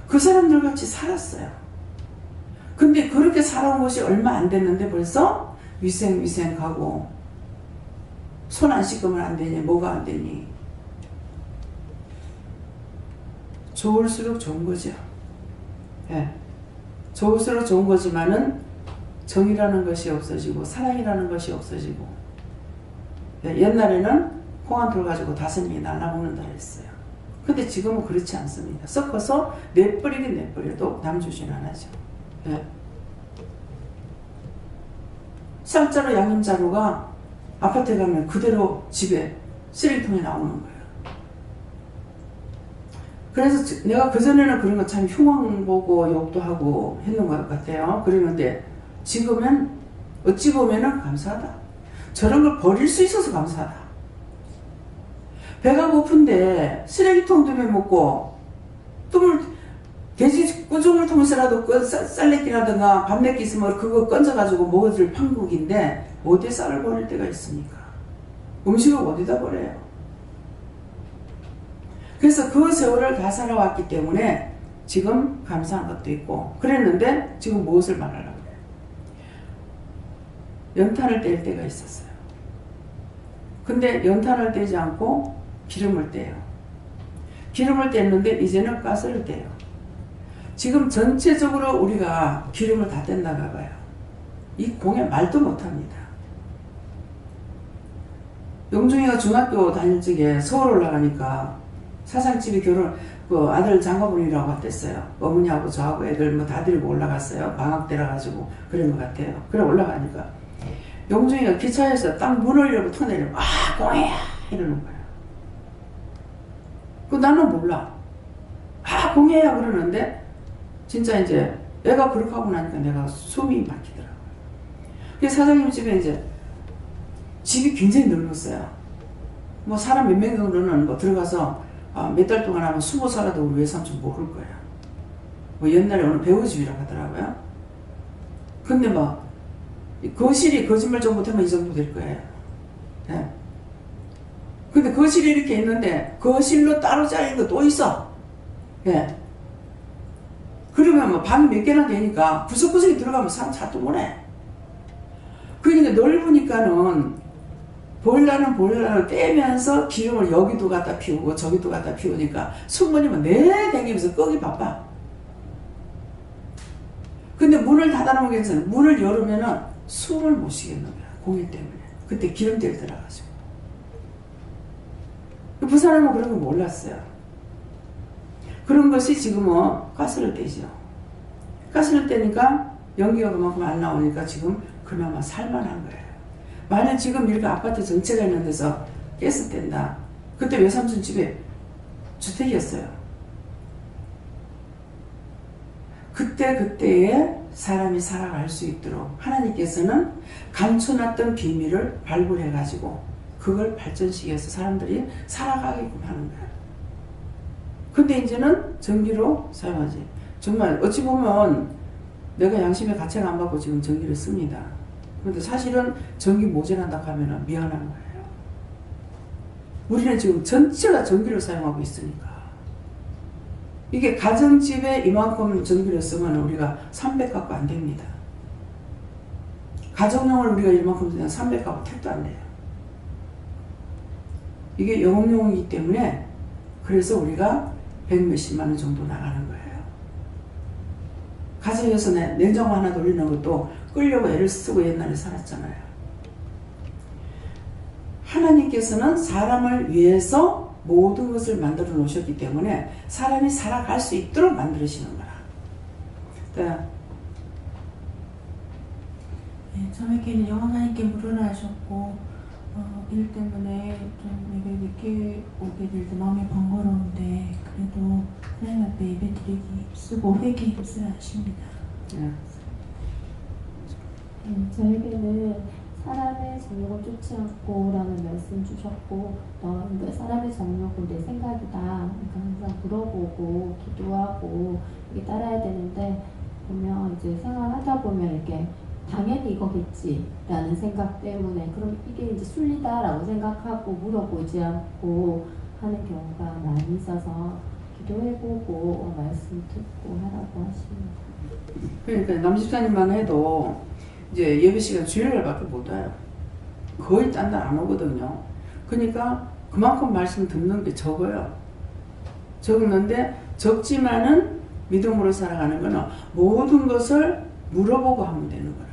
Speaker 1: 그 사람들 같이 살았어요. 근데 그렇게 살아온 것이 얼마 안 됐는데 벌써 위생 가고 손 안 씻으면 안 되니 뭐가 안 되니. 좋을수록 좋은 거죠. 예. 좋을수록 좋은 거지만은 정이라는 것이 없어지고 사랑이라는 것이 없어지고. 예. 옛날에는 콩 한 톨 가지고 5명이 날라먹는다 했어요. 근데 지금은 그렇지 않습니다. 섞어서 내버리긴 내버려도 남주진 안 하죠. 예. 쌀자루 양념자루가 아파트에 가면 그대로 집에 쓰레기통에 나오는 거예요. 그래서 내가 그전에는 그런 거 참 흉왕 보고 욕도 하고 했는 것 같아요. 그러는데 지금은 어찌 보면은 감사하다. 저런 걸 버릴 수 있어서 감사하다. 배가 고픈데 쓰레기통 두면 먹고 또 돼지 꾸중을 통해서라도 쌀내기라든가 밥내기 있으면 그거 건져가지고 먹어줄 판국인데 어디에 쌀을 버릴 때가 있습니까? 음식을 어디다 버려요? 그래서 그 세월을 다 살아왔기 때문에 지금 감사한 것도 있고 그랬는데 지금 무엇을 말하려고 해요? 연탄을 뗄 때가 있었어요. 근데 연탄을 떼지 않고 기름을 떼요. 기름을 뗐는데 이제는 가스를 떼요. 지금 전체적으로 우리가 기름을 다 뗐나가 봐요. 이 공에 말도 못합니다. 영중이가 중학교 다닐 적에 서울 올라가니까 사상집이 그 아들 장가분이라고 왔댔어요. 어머니하고 저하고 애들 뭐 다 데리고 올라갔어요. 방학 때라 가지고 그런 것 같아요. 그래 올라가니까 영중이가 기차에서 딱 문을 열고 터내려 공해야 이러는 거예요. 그 나는 몰라. 공해야 그러는데 진짜 이제 애가 그렇게 하고 나니까 내가 숨이 막히더라고요. 그래서 사장님 집에 이제 집이 굉장히 넓었어요. 뭐 사람 몇 명 정도는 뭐 들어가서 몇 달 동안 하면 20살라도 우리 외삼촌 모를 거야. 뭐 옛날에 어느 배우집이라고 하더라고요. 근데 뭐 거실이 거짓말 좀 못하면 이 정도 될 거예요. 네. 근데 거실이 이렇게 있는데 거실로 따로 잘린 거 또 있어. 예. 그러면 뭐 방이 몇 개나 되니까 구석구석에 들어가면 사람 자도 오네. 그러니까 넓으니까는 보일러를 떼면서 기름을 여기도 갖다 피우고 저기도 갖다 피우니까 숙모님은 내다니면서 끄기 바빠. 근데 문을 닫아놓은 게 있어요. 문을 열으면은 숨을 못 쉬겠는 거야. 공기 때문에. 그때 기름때를 들어가지고. 부산은 그런 거 몰랐어요. 그런 것이 지금은 가스를 떼죠. 가스를 떼니까 연기가 그만큼 안 나오니까 지금 그나마 살만한 거예요. 만약 지금 이렇게 아파트 전체가 있는 데서 가스 뗀다. 그때 외삼촌 집에 주택이었어요. 그때에 사람이 살아갈 수 있도록 하나님께서는 감춰놨던 비밀을 발굴해가지고 그걸 발전시켜서 사람들이 살아가게끔 하는 거예요. 근데 이제는 전기로 사용하지. 정말 어찌 보면 내가 양심의 가책을 안 받고 지금 전기를 씁니다. 그런데 사실은 전기 모자란다 하면 미안한 거예요. 우리는 지금 전체가 전기를 사용하고 있으니까. 이게 가정집에 이만큼 전기를 쓰면 우리가 300 갖고 안 됩니다. 가정용을 우리가 이만큼 쓰면 300 갖고 택도 안 돼요. 이게 영업용이기 때문에 그래서 우리가 100 몇십만 원 정도 나가는 거예요. 가정에서 냉장고 하나 돌리는 것도 끌려고 애를 쓰고 옛날에 살았잖아요. 하나님께서는 사람을 위해서 모든 것을 만들어 놓으셨기 때문에 사람이 살아갈 수 있도록 만들으시는 거라.
Speaker 7: 네, 저에게는 영원하님께 물으라 하셨고 일 때문에 좀 예배 늦게 오게 될 때 마음이 번거로운데 그래도 하나님 앞에 예배 드리기 힘쓰고 회개 힘쓰라 하십니다.
Speaker 8: 저에게는 사람의 정욕을 쫓지 않고 라는 말씀 주셨고 그러니까 사람의 정욕은 내 생각이다. 그러니까 항상 물어보고 기도하고 이게 따라야 되는데 보면 이제 생활하다 보면 이렇게 당연히 이거겠지 라는 생각 때문에 그럼 이게 이제 순리다라고 생각하고 물어보지 않고 하는 경우가 많이 있어서 기도해보고 말씀 듣고 하라고 하십니다.
Speaker 1: 그러니까 남집사님만 해도 이제 예배 시간 주일날밖에 못 와요. 거의 딴 날 안 오거든요. 그러니까 그만큼 말씀 듣는 게 적어요. 적는데 적지만은 믿음으로 살아가는 거는 모든 것을 물어보고 하면 되는 거라.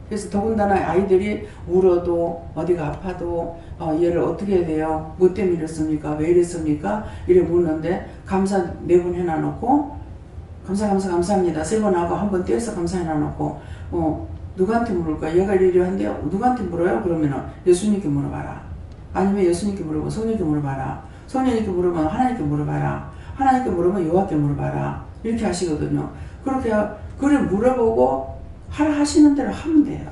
Speaker 1: 그래서 더군다나 아이들이 울어도 어디가 아파도 얘를 어떻게 해야 돼요? 뭐 때문에 이랬습니까? 왜 이랬습니까? 이래 묻는데 감사 4번 해놔놓고 감사합니다 3번 하고 한 번 떼어서 감사해놔놓고 누구한테 물을까? 얘가 이러한데요. 누구한테 물어요? 그러면은 예수님께 물어봐라. 아니면 예수님께 물어보고 성령께 물어봐라. 성령님께 물으면 하나님께 물어봐라. 하나님께 물으면 여호와께 물어봐라. 이렇게 하시거든요. 그렇게 그래 물어보고 하라 하시는 대로 하면 돼요.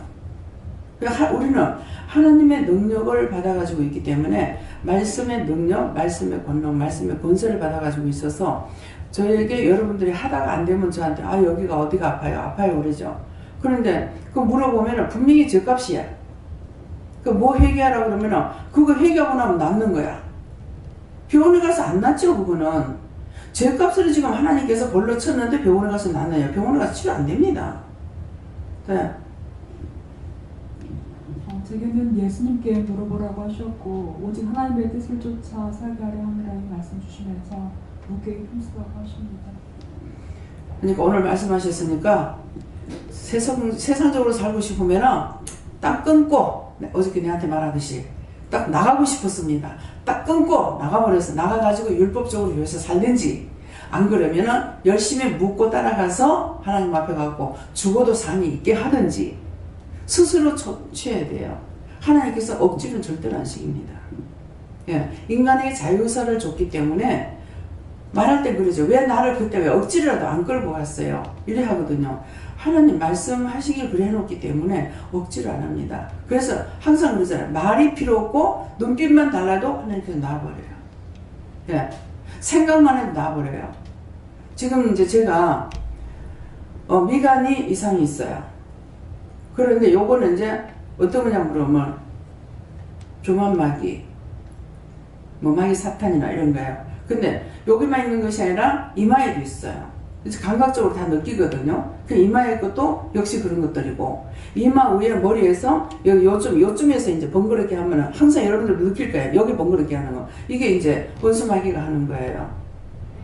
Speaker 1: 그러니까 우리는 하나님의 능력을 받아가지고 있기 때문에 말씀의 능력, 말씀의 권능, 말씀의 권세를 받아가지고 있어서 저에게 여러분들이 하다가 안 되면 저한테 여기가 어디가 아파요 그러죠. 그런데 그 물어보면 분명히 죗값이야. 그 뭐 회개하라고 그러면 그거 회개하고 나면 낫는 거야. 병원에 가서 안 낫죠. 그거는 죗값으로 지금 하나님께서 벌로 쳤는데 병원에 가서 낫나요? 병원에 가서 치료 안 됩니다. 네.
Speaker 4: 제게는 예수님께 물어보라고 하셨고 오직 하나님의 뜻을 쫓아 살게 하려 함이라는 말씀 주시면서 목회에 힘쓰라고 하십니다.
Speaker 1: 그러니까 오늘 말씀하셨으니까 세상적으로 살고 싶으면 딱 끊고 어저께 내한테 말하듯이 딱 나가고 싶었습니다. 딱 끊고 나가버려서 나가가지고 율법적으로 위해서 살든지 안 그러면은 열심히 묻고 따라가서 하나님 앞에 가고 죽어도 상이 있게 하든지 스스로 취해야 돼요. 하나님께서 억지로는 절대로 안 시킵니다. 예, 인간에게 자유의사를 줬기 때문에 말할 때 그러죠. 왜 나를 그때 왜 억지로라도 안 끌고 갔어요? 이래 하거든요. 하나님 말씀하시길 그래 해놓기 때문에 억지로 안 합니다. 그래서 항상 그러잖아요. 말이 필요 없고 눈빛만 달라도 하나님께서 놔버려요. 예, 생각만 해도 놔버려요. 지금 이제 제가 미간이 이상이 있어요. 그런데 요거는 이제 어떤 거냐 물으면 조만마귀, 마귀 사탄이나 이런 거예요. 근데 여기만 있는 것이 아니라 이마에도 있어요. 그래서 감각적으로 다 느끼거든요. 그 이마에 것도 역시 그런 것들이고 이마 위에 머리에서 여기 요쯤에서 이제 번거롭게 하면 항상 여러분들 느낄 거예요. 여기 번거롭게 하는 거. 이게 이제 원수마귀가 하는 거예요.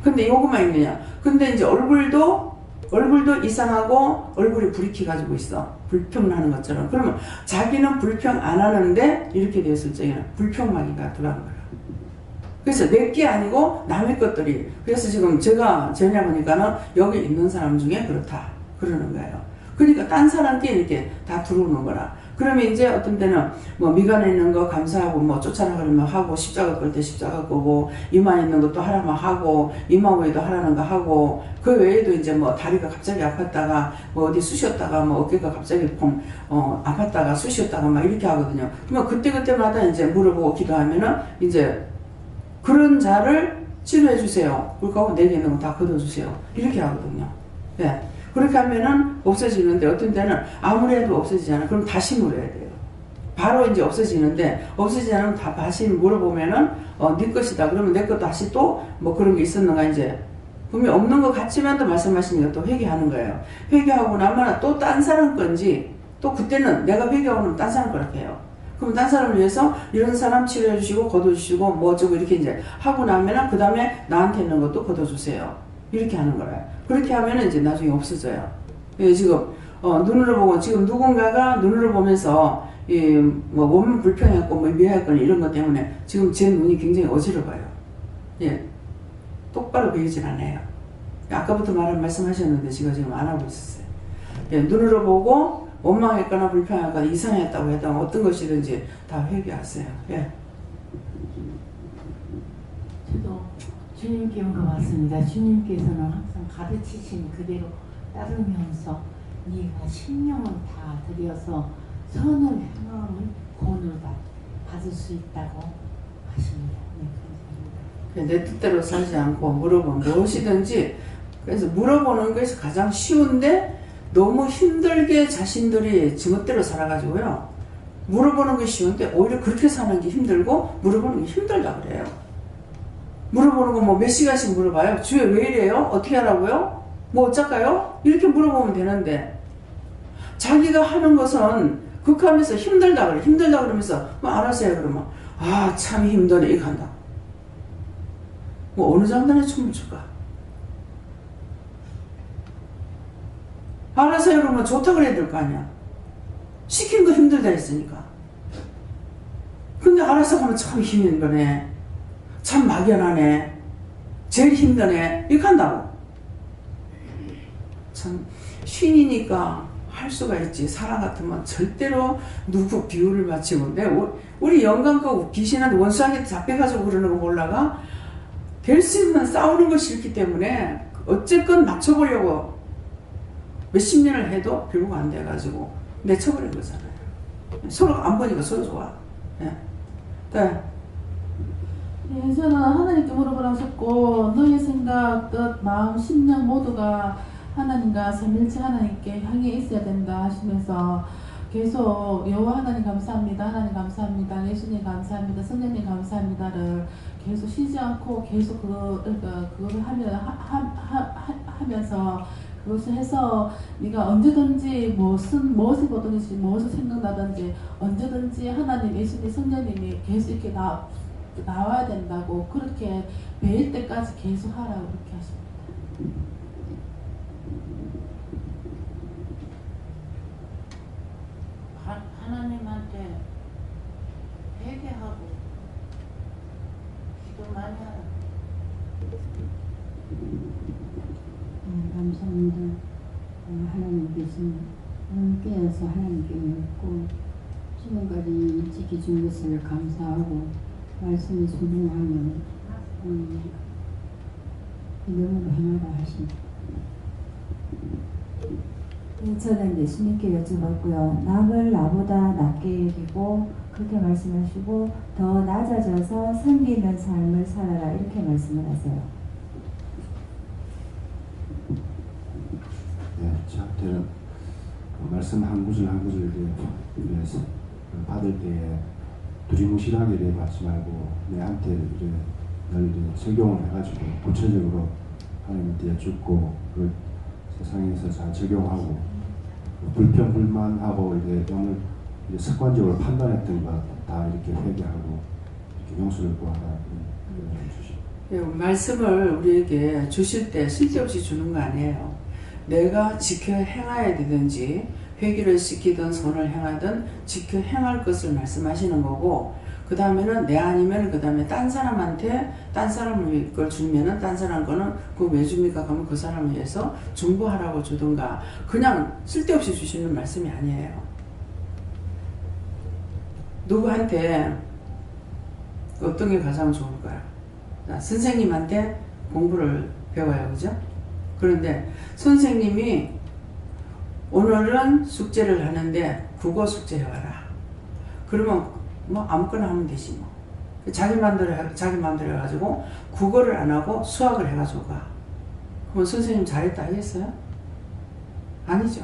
Speaker 1: 근데 요거만 있느냐. 근데 이제 얼굴도 이상하고 얼굴이 불이키 가지고 있어. 불평하는 것처럼. 그러면 자기는 불평 안 하는데 이렇게 됐을 적에는 불평마귀가 들어간 거예요. 그래서 내게 아니고 남의 것들이. 그래서 지금 제가 보니까는 여기 있는 사람 중에 그렇다. 그러는 거예요. 그러니까 딴 사람께 이렇게 다 들어오는 거라. 그러면 이제 어떤 때는 뭐 미간에 있는 거 감사하고 뭐 쫓아라 그러면 하고 십자가 끌 때 십자가 끄고 이마에 있는 것도 하라면 하고 이마 위에도 하라는 거 하고 그 외에도 이제 뭐 다리가 갑자기 아팠다가 뭐 어디 쑤셨다가 뭐 어깨가 갑자기 아팠다가 쑤셨다가 막 이렇게 하거든요. 그러면 그때마다 이제 물어보고 기도하면은 이제 그런 자를 치료해 주세요. 그리고 내게 있는 거 다 걷어주세요. 이렇게 하거든요. 예. 그렇게 하면은 없어지는데 어떤 때는 아무리 해도 없어지지 않아. 그럼 다시 물어야 돼요. 바로 이제 없어지는데 없어지지 않으면 다시 물어보면은 네 것이다. 그러면 내 것도 다시 또 뭐 그런 게 있었는가 이제 분명히 없는 것 같지만도 말씀하시니까 또 회개하는 거예요. 회개하고 나면 또 딴 사람 건지 또 그때는 내가 회개하고 나면 딴 사람 거라고 해요. 그럼 딴 사람을 위해서 이런 사람 치료해 주시고 걷어주시고 뭐 어쩌고 이렇게 이제 하고 나면은 그 다음에 나한테 있는 것도 걷어주세요. 이렇게 하는 거예요. 그렇게 하면은 이제 나중에 없어져요. 예, 지금 눈으로 보고 지금 누군가가 눈으로 보면서 뭐 몸은 불평했고 뭐 미워했거나 이런 것 때문에 지금 제 눈이 굉장히 어지러워요. 예, 똑바로 보이질 않아요. 아까부터 말씀하셨는데 제가 지금 안 하고 있었어요. 예, 눈으로 보고 원망했거나 불평했거나 이상했다고 했다면 어떤 것이든지 다 회개하세요. 예.
Speaker 3: 저도 주님께 온 것 같습니다. 주님께서는 항상 가르치신 그대로 따르면서 네가 신령을 다 들여서 선을 행하면 구원을 받을 수 있다고 하십니다. 네, 감사합니다.
Speaker 1: 내 뜻대로 살지 않고 물어보면 무엇이든지 그래서 물어보는 것이 가장 쉬운데 너무 힘들게 자신들이 지멋대로 살아가지고요. 물어보는 게 쉬운데 오히려 그렇게 사는 게 힘들고 물어보는 게 힘들다 그래요. 물어보는 거 뭐 몇 시간씩 물어봐요. 주에 왜 이래요? 어떻게 하라고요? 뭐 어쩔까요? 이렇게 물어보면 되는데 자기가 하는 것은 극하면서 힘들다 그래. 힘들다 그러면서 뭐 알아서 해 그러면 아 참 힘드네 이거 한다. 뭐 어느 장단에 춤을 출까? 알아서 해 그러면 좋다 그래야 될 거 아니야. 시킨 거 힘들다 했으니까. 근데 알아서 하면 참 힘든 거네. 참 막연하네. 제일 힘드네. 이렇게 한다고. 참 신이니까 할 수가 있지. 사람 같으면 절대로 누구 비유를 맞추고. 우리 영광과 귀신한테 원수한테 잡혀가지고 그러는 거 몰라가? 될 수 있는 싸우는 거 싫기 때문에 어쨌건 맞춰보려고 몇십 년을 해도 결국 안 돼가지고 내쳐버린 거잖아요. 서로 안 보니까 서로 좋아. 네. 네.
Speaker 9: 예, 저는 하나님께 물어보라고 하셨고 너의 생각, 뜻, 마음, 심령 모두가 하나님과 삼일체 하나님께 향해 있어야 된다 하시면서 계속 여호와 하나님 감사합니다, 하나님 감사합니다, 예수님 감사합니다, 성령님 감사합니다를 계속 쉬지 않고 계속 그걸 하면서 그것을 해서 네가 언제든지 무엇을 보든지 무엇을 생각나든지 언제든지 하나님, 예수님, 성령님이 계속 이렇게 나와야 된다고 그렇게 배일 때까지 계속 하라고 그렇게 하십니다.
Speaker 3: 하나님한테 회개하고 기도 많이 하라.
Speaker 10: 감사합니다. 하나님께서 깨어서 하나님께 묻고 지금까지 일찍 해준 것을 감사하고 말씀이 순종하면 믿음으로 행하라 하십니다.
Speaker 6: 저는 예수님께 여쭤봤고요. 남을 나보다 낮게 여기고 그렇게 말씀하시고 더 낮아져서 섬기는 삶을 살아라 이렇게 말씀을 하세요.
Speaker 11: 네, 저한테는 말씀 한 구절 한 구절 이렇게 받을 때에 두리뭉실하게 이렇게 받지 말고 내한테 이렇게 늘 적용을 해가지고 구체적으로 하나님한테 여쭙고 그 세상에서 잘 적용하고 불평 불만하고 이제 오늘 이제 습관적으로 판단했던 것 다 이렇게 회개하고 이렇게 용서를 구하라 주시고.
Speaker 1: 말씀을 우리에게 주실 때 쓸데없이 주는 거 아니에요. 내가 지켜 행해야 되든지 회개를 시키든 선을 행하든 지켜 행할 것을 말씀하시는 거고 그 다음에는 내 아니면 그 다음에 딴 사람한테 딴 사람을 걸 주면은 딴 사람 거는 그거 왜 줍니까? 그러면 그 사람을 위해서 중보하라고 주든가 그냥 쓸데없이 주시는 말씀이 아니에요. 누구한테 어떤 게 가장 좋을까요? 자, 선생님한테 공부를 배워요. 그죠? 그런데 선생님이 오늘은 숙제를 하는데 국어 숙제 해와라. 그러면 뭐 아무거나 하면 되지 뭐. 자기 마음대로 해가지고 국어를 안 하고 수학을 해가지고 가. 그럼 선생님 잘했다 하겠어요? 아니죠.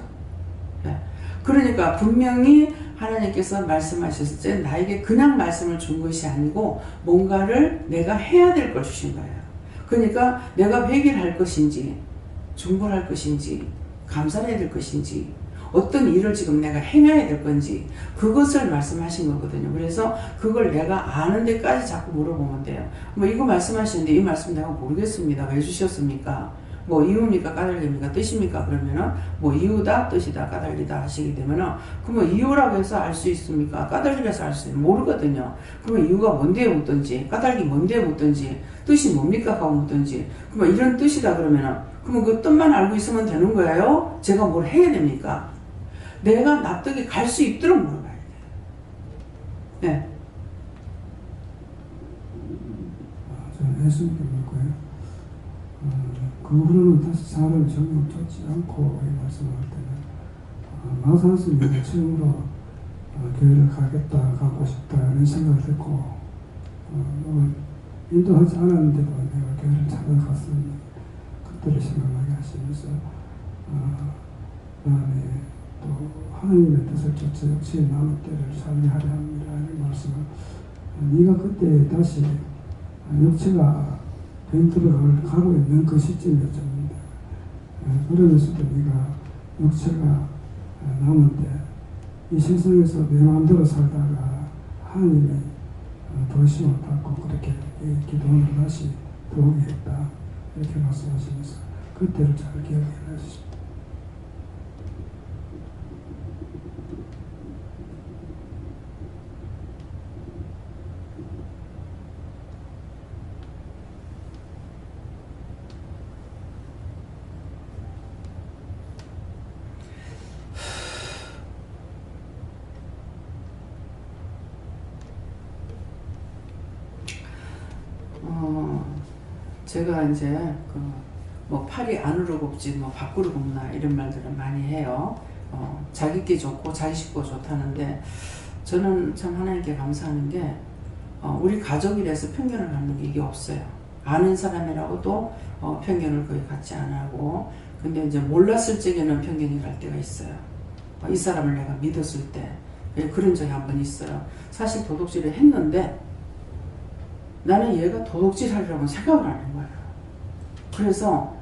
Speaker 1: 네. 그러니까 분명히 하나님께서 말씀하셨을 때 나에게 그냥 말씀을 준 것이 아니고 뭔가를 내가 해야 될 걸 주신 거예요. 그러니까 내가 회개할 것인지 중보할 것인지 감사해야 될 것인지 어떤 일을 지금 내가 행해야 될 건지 그것을 말씀하신 거거든요. 그래서 그걸 내가 아는 데까지 자꾸 물어보면 돼요. 뭐 이거 말씀하시는데 이 말씀 내가 모르겠습니다. 왜 주셨습니까? 뭐 이유입니까? 까닭입니까? 뜻입니까? 그러면은 뭐 이유다 뜻이다 까닭이다 하시게 되면은 그러면 이유라고 해서 알 수 있습니까? 까닭이라서 알 수 있는 모르거든요. 그러면 이유가 뭔데 묻든지 까닭이 뭔데 묻든지 뜻이 뭡니까? 하고 묻든지 그러면 이런 뜻이다 그러면은 그러면 그 뜻만 알고 있으면 되는 거예요? 제가 뭘 해야 됩니까? 내가 납득이 갈 수 있도록 물어봐야 돼요. 네.
Speaker 12: 저는 예수님께 물 거예요. 그 후로는 다시 사람의 정욕을 쫓지 않고 이 말씀을 할 때는 마사스님이 처음으로 교회를 가고 싶다 이런 생각을 했고 인도하지 않았는데도 내가 교회를 찾아갔으니 그때를 생각나게 하시면서 그다음에 또 하나님의 뜻을 쫓아 역시 남의 때를 살게 하려 합니다 이런 말씀을 네가 그때 다시 육체가 벤트를 가고 있는 그 시점이었습니다. 그러면서도 네가 육체가 남은데 이 세상에서 내 마음대로 살다가 하나님의 도심을 받고 그렇게 기도를 다시 들어오게 했다 이렇게 말씀하시면서 그때를 잘 기억해 주십시오.
Speaker 1: 제가 이제 뭐 팔이 안으로 굽지 뭐 밖으로 굽나 이런 말들을 많이 해요. 자기께 좋고 자기 식구 좋다는데 저는 참 하나님께 감사하는 게 우리 가족이라서 편견을 갖는 게 이게 없어요. 아는 사람이라고도 편견을 거의 갖지 안 하고 근데 이제 몰랐을 적에는 편견이 갈 때가 있어요. 이 사람을 내가 믿었을 때 그런 적이 한 번 있어요. 사실 도둑질을 했는데 나는 얘가 도둑질하려고 생각을 안 한 거예요. 그래서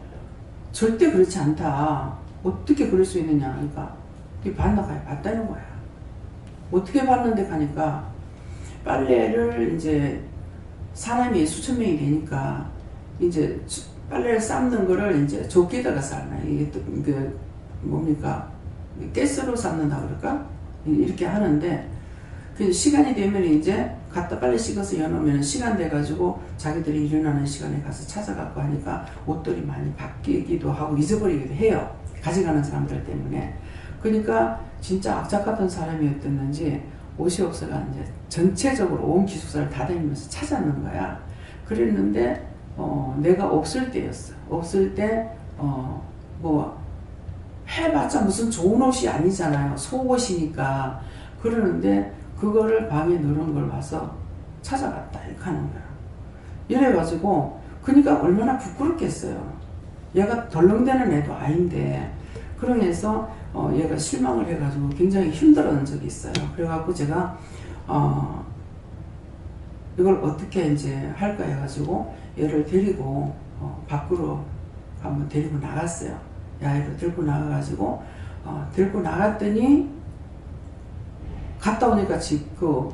Speaker 1: 절대 그렇지 않다. 어떻게 그럴 수 있느냐. 그러니까 반나가야 봤다는 거야. 어떻게 봤는데 가니까 빨래를 이제 사람이 수천 명이 되니까 이제 빨래를 삶는 거를 이제 조끼에다가 삶아요. 이게 그 뭡니까? 가스로 삶는다 그럴까? 이렇게 하는데 그 시간이 되면 이제 갖다 빨리 씻어서 여놓으면 시간 돼가지고 자기들이 일어나는 시간에 가서 찾아갖고 하니까 옷들이 많이 바뀌기도 하고 잊어버리기도 해요. 가져가는 사람들 때문에. 그러니까 진짜 악착 같은 사람이었던지 옷이 없어가 이제 전체적으로 온 기숙사를 다 다니면서 찾았는 거야. 그랬는데 내가 없을 때였어. 없을 때 뭐 해봤자 무슨 좋은 옷이 아니잖아요. 속옷이니까. 그러는데 그거를 방에 넣은 걸 봐서 찾아갔다 이렇게 하는 거야. 이래가지고 그러니까 얼마나 부끄럽겠어요. 얘가 덜렁대는 애도 아닌데 그러면서 얘가 실망을 해가지고 굉장히 힘들었던 적이 있어요. 그래갖고 제가 이걸 어떻게 이제 할까 해가지고 얘를 데리고 밖으로 한번 데리고 나갔어요. 야외로 들고 나가가지고 들고 나갔더니 갔다 오니까 그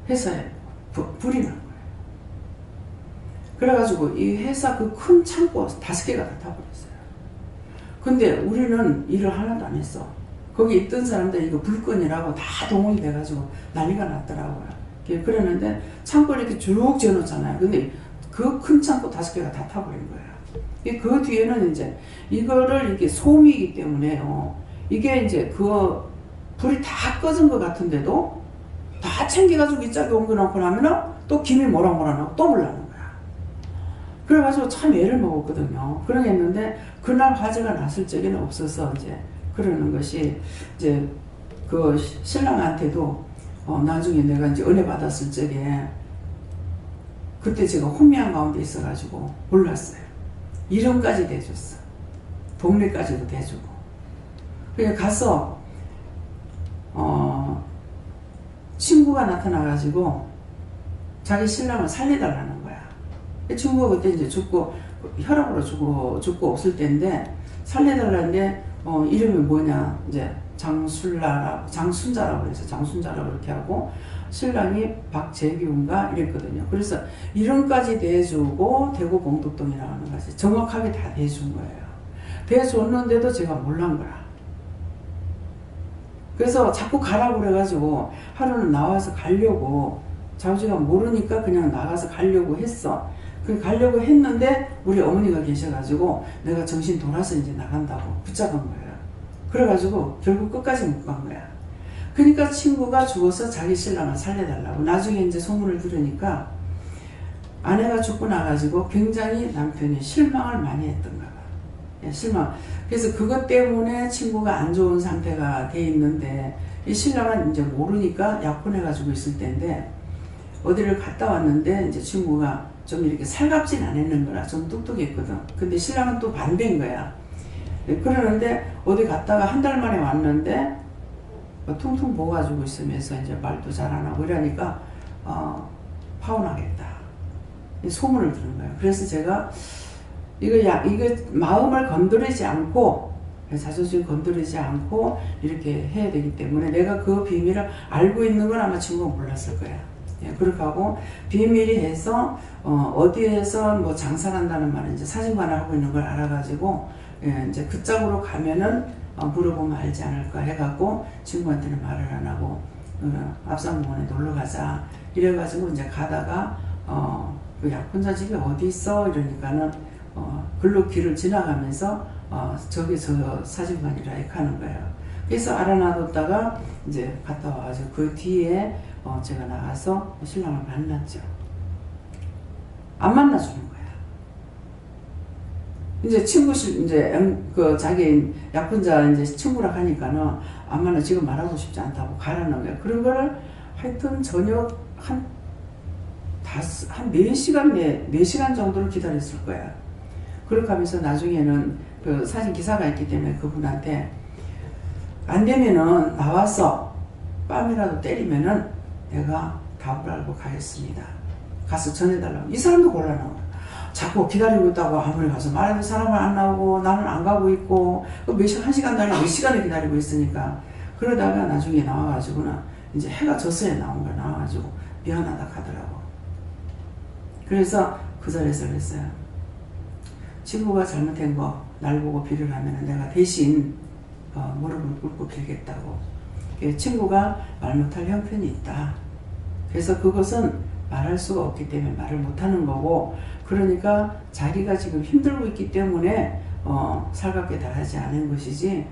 Speaker 1: 회사에 불이 난 거예요. 그래가지고 이 회사 그 큰 창고 5개가 다 타버렸어요. 근데 우리는 일을 하나도 안 했어. 거기 있던 사람들 이거 불건이라고 다 동원이 돼가지고 난리가 났더라고요. 그랬는데 창고를 이렇게 쭉 지어놓잖아요. 근데 그 큰 창고 5개가 다 타버린 거예요. 그 뒤에는 이제 이거를 이렇게 솜이기 때문에요. 이게 이제 그 불이 다 꺼진 것 같은데도 다 챙겨가지고 이 짝에 옮겨놓고 나면은 또 김이 모락모락하고 또 물라는 거야. 그래가지고 참 애를 먹었거든요. 그러겠는데 그날 화재가 났을 적에는 없어서 이제 그러는 것이 이제 그 신랑한테도 나중에 내가 이제 은혜 받았을 적에 그때 제가 혼미한 가운데 있어가지고 몰랐어요. 이름까지 대줬어. 동네까지도 대주고. 그래 가서 친구가 나타나가지고 자기 신랑을 살려달라는 거야. 친구가 그때 이제 죽고 혈압으로 죽고 없을 때인데 살려달라는데 이름이 뭐냐 이제 장순자라고 해서 장순자라고 이렇게 하고 신랑이 박재규인가 이랬거든요. 그래서 이름까지 대주고 대구 봉독동이라고 하는 것이 정확하게 다 대준 거예요. 대줬는데도 제가 몰란 거야. 그래서 자꾸 가라고 그래가지고 하루는 나와서 가려고 자우지가 모르니까 그냥 나가서 가려고 했어. 그 가려고 했는데 우리 어머니가 계셔가지고 내가 정신 돌아서 이제 나간다고 붙잡은 거예요. 그래가지고 결국 끝까지 못 간 거야. 그러니까 친구가 죽어서 자기 신랑을 살려달라고. 나중에 이제 소문을 들으니까 아내가 죽고 나가지고 굉장히 남편이 실망을 많이 했던가 봐. 실망. 그래서 그것 때문에 친구가 안 좋은 상태가 돼 있는데 이 신랑은 이제 모르니까 약혼해가지고 있을 때인데 어디를 갔다 왔는데 이제 친구가 좀 이렇게 살갑진 않았는 거라 좀 뚝뚝했거든. 근데 신랑은 또 반대인 거야. 그러는데 어디 갔다가 한 달 만에 왔는데 퉁퉁 부어가지고 있으면서 이제 말도 잘 안 하고 이러니까 파혼하겠다. 소문을 들은 거예요. 그래서 제가 이거 마음을 건드리지 않고 자존심 건드리지 않고 이렇게 해야 되기 때문에 내가 그 비밀을 알고 있는 건 아마 친구가 몰랐을 거야. 예, 그렇게 하고 비밀이 해서 어디에서 뭐 장사한다는 말은 이제 사진관을 하고 있는 걸 알아가지고 예, 이제 그 짝으로 가면은 물어보면 알지 않을까 해갖고 친구한테는 말을 안 하고 앞산공원에 놀러 가자 이래가지고 이제 가다가 그 약혼자 집이 어디 있어 이러니까는 글로 길을 지나가면서 저기 저 사진관이라 이렇게 하는 거예요. 그래서 알아놔뒀다가 이제 갔다 와가지고 그 뒤에 제가 나가서 신랑을 만났죠. 안 만나주는 거야. 이제 이제 그 자기 약혼자 이제 친구라 하니까는 안 만나 지금 말하고 싶지 않다고 가라는 거야. 그런 거를 하여튼 저녁 한 4시간 정도를 기다렸을 거야. 그렇게 하면서 나중에는 그 사진 기사가 있기 때문에 그분한테 안 되면은 나와서 뺨이라도 때리면은 내가 답을 알고 가겠습니다. 가서 전해달라고. 이 사람도 곤란한 거야. 자꾸 기다리고 있다고 아무리 가서 말해도 사람은 안 나오고 나는 안 가고 있고 한 시간 단위 몇 시간을 기다리고 있으니까 그러다가 나중에 나와가지고는 이제 해가 졌어야 나온 거야. 나와가지고 미안하다 하더라고. 그래서 그 자리에서 그랬어요. 친구가 잘못한 거 날 보고 비를 하면 내가 대신 무릎을 꿇고 빌겠다고. 친구가 말 못할 형편이 있다. 그래서 그것은 말할 수가 없기 때문에 말을 못하는 거고 그러니까 자기가 지금 힘들고 있기 때문에 살갑게 대하지 않은 것이지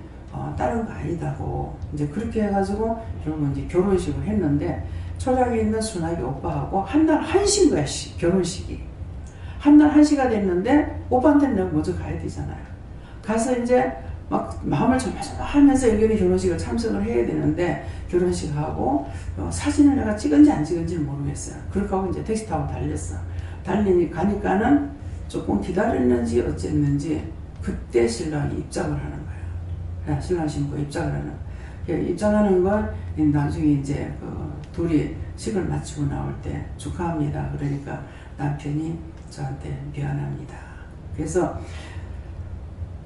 Speaker 1: 다른 거 아니다고 이제 그렇게 해가지고 결국 이제 결혼식을 했는데 초장에 있는 순하게 오빠하고 한 날 1시인 거야 결혼식이. 한 날 1시가 됐는데 오빠한테는 내가 먼저 가야 되잖아요. 가서 이제 막 마음을 조마조마하면서 여기 결혼식을 참석을 해야 되는데 결혼식 하고 사진을 내가 찍은지 안 찍은지는 모르겠어요. 그렇게 하고 이제 택시 타고 달렸어. 가니까는 조금 기다렸는지 어쨌는지 그때 신랑이 입장을 하는 거예요. 신랑 신부 입장을 하는. 입장하는 건 나중에 이제 둘이 식을 마치고 나올 때 축하합니다. 그러니까 남편이 저한테 미안합니다. 그래서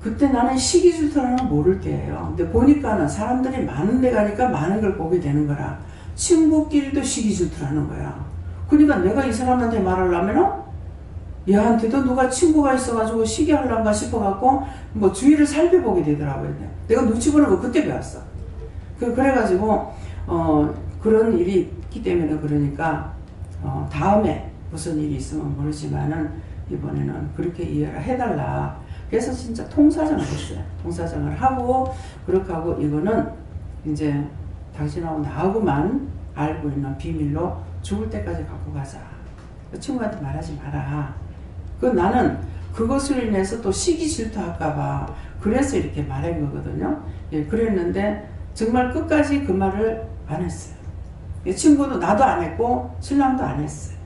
Speaker 1: 그때 나는 시기 질투라는 모를 때예요. 근데 보니까는 사람들이 많은 데 가니까 많은 걸 보게 되는 거라. 친구끼리도 시기 질투라는 거야. 그러니까 내가 이 사람한테 말하려면 얘한테도 누가 친구가 있어가지고 시기하려는가 싶어갖고 뭐 주위를 살펴보게 되더라고요. 내가 눈치 보는 거 그때 배웠어. 그래가지고 그런 일이 있기 때문에 그러니까 다음에 무슨 일이 있으면 모르지만은 이번에는 그렇게 이해를 해달라. 그래서 진짜 통사정을 했어요. 통사정을 하고 그렇게 하고 이거는 이제 당신하고 나하고만 알고 있는 비밀로 죽을 때까지 갖고 가자. 그 친구한테 말하지 마라. 나는 그것으로 인해서 또 시기 질투할까봐 그래서 이렇게 말한 거거든요. 예, 그랬는데 정말 끝까지 그 말을 안 했어요. 친구도 나도 안 했고 신랑도 안 했어요.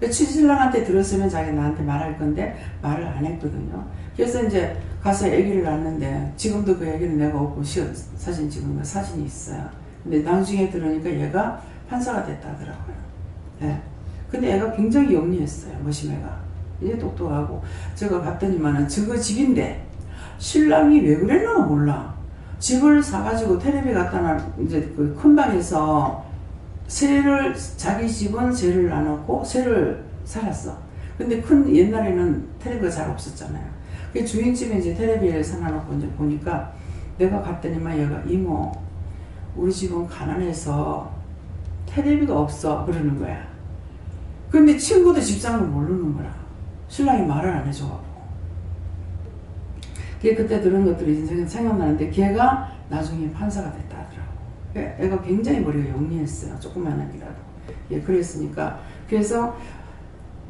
Speaker 1: 신랑한테 들었으면 자기 나한테 말할 건데 말을 안 했거든요. 그래서 이제 가서 아기를 낳는데 지금도 그 아기는 내가 없고 사진 찍은 거 사진이 있어요. 근데 나중에 들으니까 얘가 판사가 됐다 하더라고요. 예. 근데 애가 굉장히 영리했어요. 머시매가. 이제 똑똑하고. 제가 봤더니만은 저거 집인데 신랑이 왜 그랬나 몰라. 집을 사가지고 텔레비 갖다 놔 이제 그 큰 방에서 자기 집은 세를 놔놓고 세를 살았어. 근데 옛날에는 텔레비가 잘 없었잖아요. 그 주인집에 이제 텔레비를 사놔놓고 이제 보니까 내가 갔더니만 얘가 이모 우리 집은 가난해서 텔레비가 없어 그러는 거야. 근데 친구도 집사람을 모르는 거라. 신랑이 말을 안 해줘갖고. 그때 들은 것들이 생각나는데 걔가 나중에 판사가 됐다 하더라고. 애가 굉장히 머리가 영리했어요. 조그만 애기라도. 예, 그랬으니까. 그래서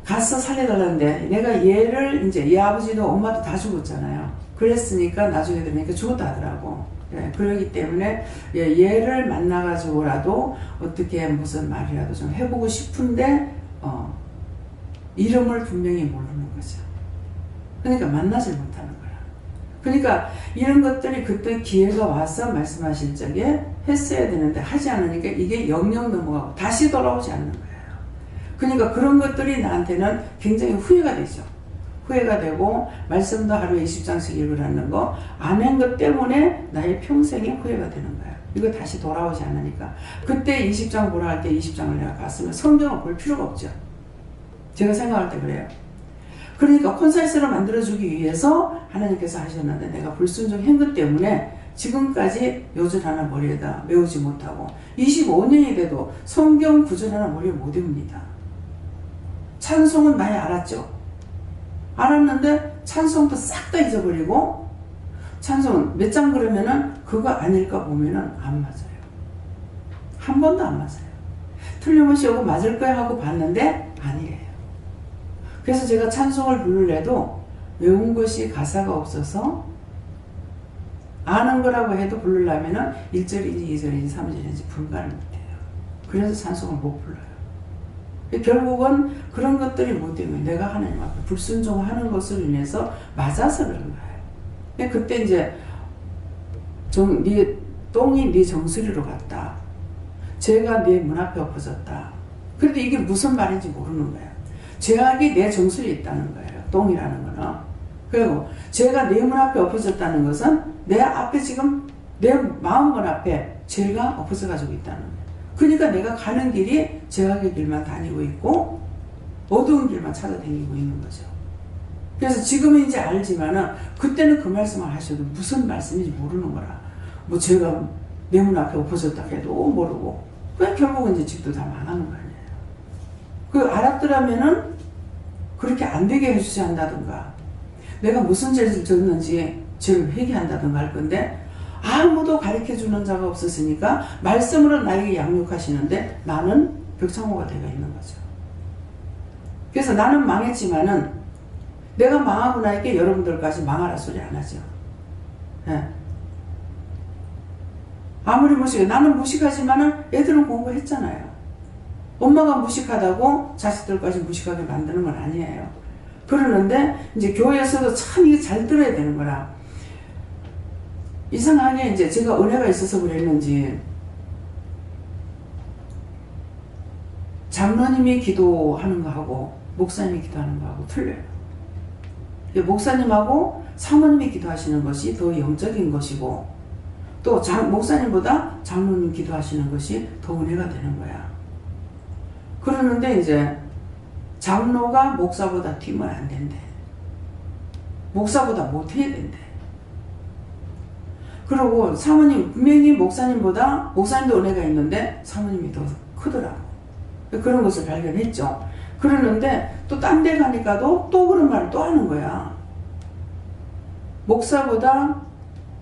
Speaker 1: 가서 살려달라는데 내가 얘를 이제 얘 아버지도 엄마도 다 죽었잖아요. 그랬으니까 나중에 들으니까 죽었다 하더라고. 예, 그러기 때문에 얘를 만나가지고라도 어떻게 무슨 말이라도 좀 해보고 싶은데 이름을 분명히 모르는 거죠. 그러니까 만나질 못하는 거야. 그러니까 이런 것들이 그때 기회가 와서 말씀하실 적에 했어야 되는데 하지 않으니까 이게 영영 넘어가고 다시 돌아오지 않는 거예요. 그러니까 그런 것들이 나한테는 굉장히 후회가 되죠. 후회가 되고 말씀도 하루에 20장씩 읽으라는 거 안 한 것 때문에 나의 평생에 후회가 되는 거야. 이거 다시 돌아오지 않으니까. 그때 20장 보라 할 때 20장을 내가 봤으면 성경을 볼 필요가 없죠. 제가 생각할 때 그래요. 그러니까 콘사이스를 만들어주기 위해서 하나님께서 하셨는데 내가 불순종한 것 때문에 지금까지 요절 하나 머리에다 메우지 못하고 25년이 돼도 성경 구절 하나 머리에 못 외웁니다. 찬송은 많이 알았죠. 알았는데 찬송도 싹 다 잊어버리고 찬송은 몇 장 그러면은 그거 아닐까 보면은 안 맞아요. 한 번도 안 맞아요. 틀림없이 오고 맞을 거야 하고 봤는데 아니에요. 그래서 제가 찬송을 부르래도 외운 것이 가사가 없어서 아는 거라고 해도 부르려면은 1절인지 2절인지 3절인지 분간을 못해요. 그래서 찬송을 못 불러요. 결국은 그런 것들이 못 되면 내가 하나님 앞에 불순종하는 것으로 인해서 맞아서 그런 거예요. 그때 이제 똥이 네 정수리로 갔다. 죄가 네 문 앞에 엎어졌다. 그런데 이게 무슨 말인지 모르는 거예요. 죄악이 내 정수리에 있다는 거예요. 똥이라는 거는. 그리고 죄가 내 문 앞에 엎어졌다는 것은 내 앞에 지금 내 마음문 앞에 죄가 엎어져 가지고 있다는 거예요. 그러니까 내가 가는 길이 죄악의 길만 다니고 있고 어두운 길만 찾아다니고 있는 거죠. 그래서 지금은 이제 알지만은 그때는 그 말씀을 하셔도 무슨 말씀인지 모르는 거라. 뭐 죄가 내 문 앞에 엎어졌다 해도 모르고 그냥 결국은 이제 집도 다 망하는 거 아니에요. 그 알았더라면은 그렇게 안 되게 해주셔야 한다든가 내가 무슨 죄를 졌는지 죄를 회개한다든가 할 건데 아무도 가르쳐주는 자가 없었으니까 말씀으로 나에게 양육하시는데 나는 벽창호가 되어 있는 거죠. 그래서 나는 망했지만은 내가 망하고 나니까 여러분들까지 망하라 소리 안 하죠. 네. 아무리 나는 무식하지만은 애들은 공부했잖아요. 엄마가 무식하다고 자식들까지 무식하게 만드는 건 아니에요. 그러는데 이제 교회에서도 참 이게 잘 들어야 되는 거라. 이상하게 이제 제가 은혜가 있어서 그랬는지 장로님이 기도하는 거하고 목사님이 기도하는 거하고 틀려요. 목사님하고 사모님이 기도하시는 것이 더 영적인 것이고 또 목사님보다 장로님 기도하시는 것이 더 은혜가 되는 거야. 그러는데 이제 장로가 목사보다 뛰면 안 된대. 목사보다 못해야 된대. 그리고 사모님 분명히 목사님도 은혜가 있는데 사모님이 더 크더라고. 그런 것을 발견했죠. 그러는데 또 딴 데 가니까도 또 그런 말을 또 하는 거야. 목사보다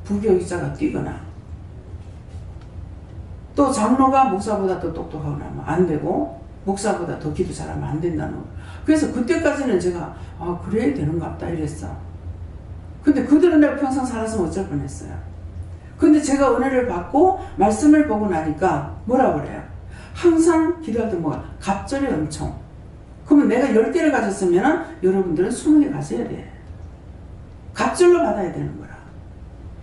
Speaker 1: 부교육자가 뛰거나 또 장로가 목사보다 더 똑똑하고 나면 안 되고 목사보다 더 기도 잘하면 안 된다는 거. 그래서 그때까지는 제가 그래야 되는 것 같다 이랬어. 근데 그대로 내가 평생 살았으면 어쩔 뻔했어요. 근데 제가 은혜를 받고 말씀을 보고 나니까 뭐라 그래요? 항상 기도할 때 뭐가 갑절이 엄청. 그러면 내가 10개를 가졌으면 여러분들은 20개 가져야 돼. 갑절로 받아야 되는 거라.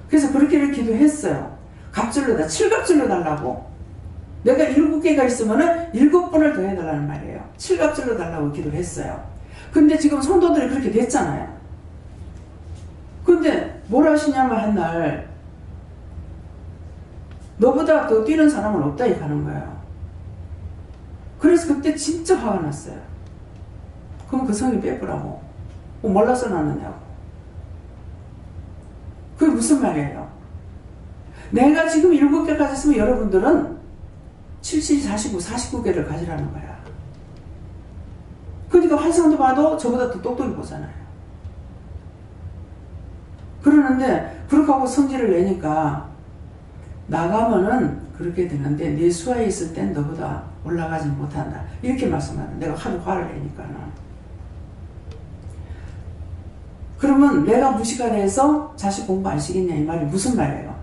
Speaker 1: 그래서 그렇게를 기도했어요. 갑절로 다 7갑절로 달라고. 내가 7개가 있으면 7번을 더 해달라는 말이에요. 7갑절로 달라고 기도를 했어요. 근데 지금 성도들이 그렇게 됐잖아요. 근데 뭘 하시냐면 한 날 너보다 더 뛰는 사람은 없다 이렇게 하는 거예요. 그래서 그때 진짜 화가 났어요. 그럼 그 성이 빼보라고. 몰라서 나느냐고. 그게 무슨 말이에요? 내가 지금 7개 가졌으면 여러분들은 70, 49, 49개를 가지라는 거야. 그러니까 환상도 봐도 저보다 더 똑똑히 보잖아요. 그러는데 그렇게 하고 성질을 내니까 나가면은 그렇게 되는데 내 수하에 있을 땐 너보다 올라가지 못한다. 이렇게 말씀하는. 내가 하도 화를 내니까는. 그러면 내가 무시가 돼서 자식 공부 안 시겠냐 이 말이 무슨 말이에요?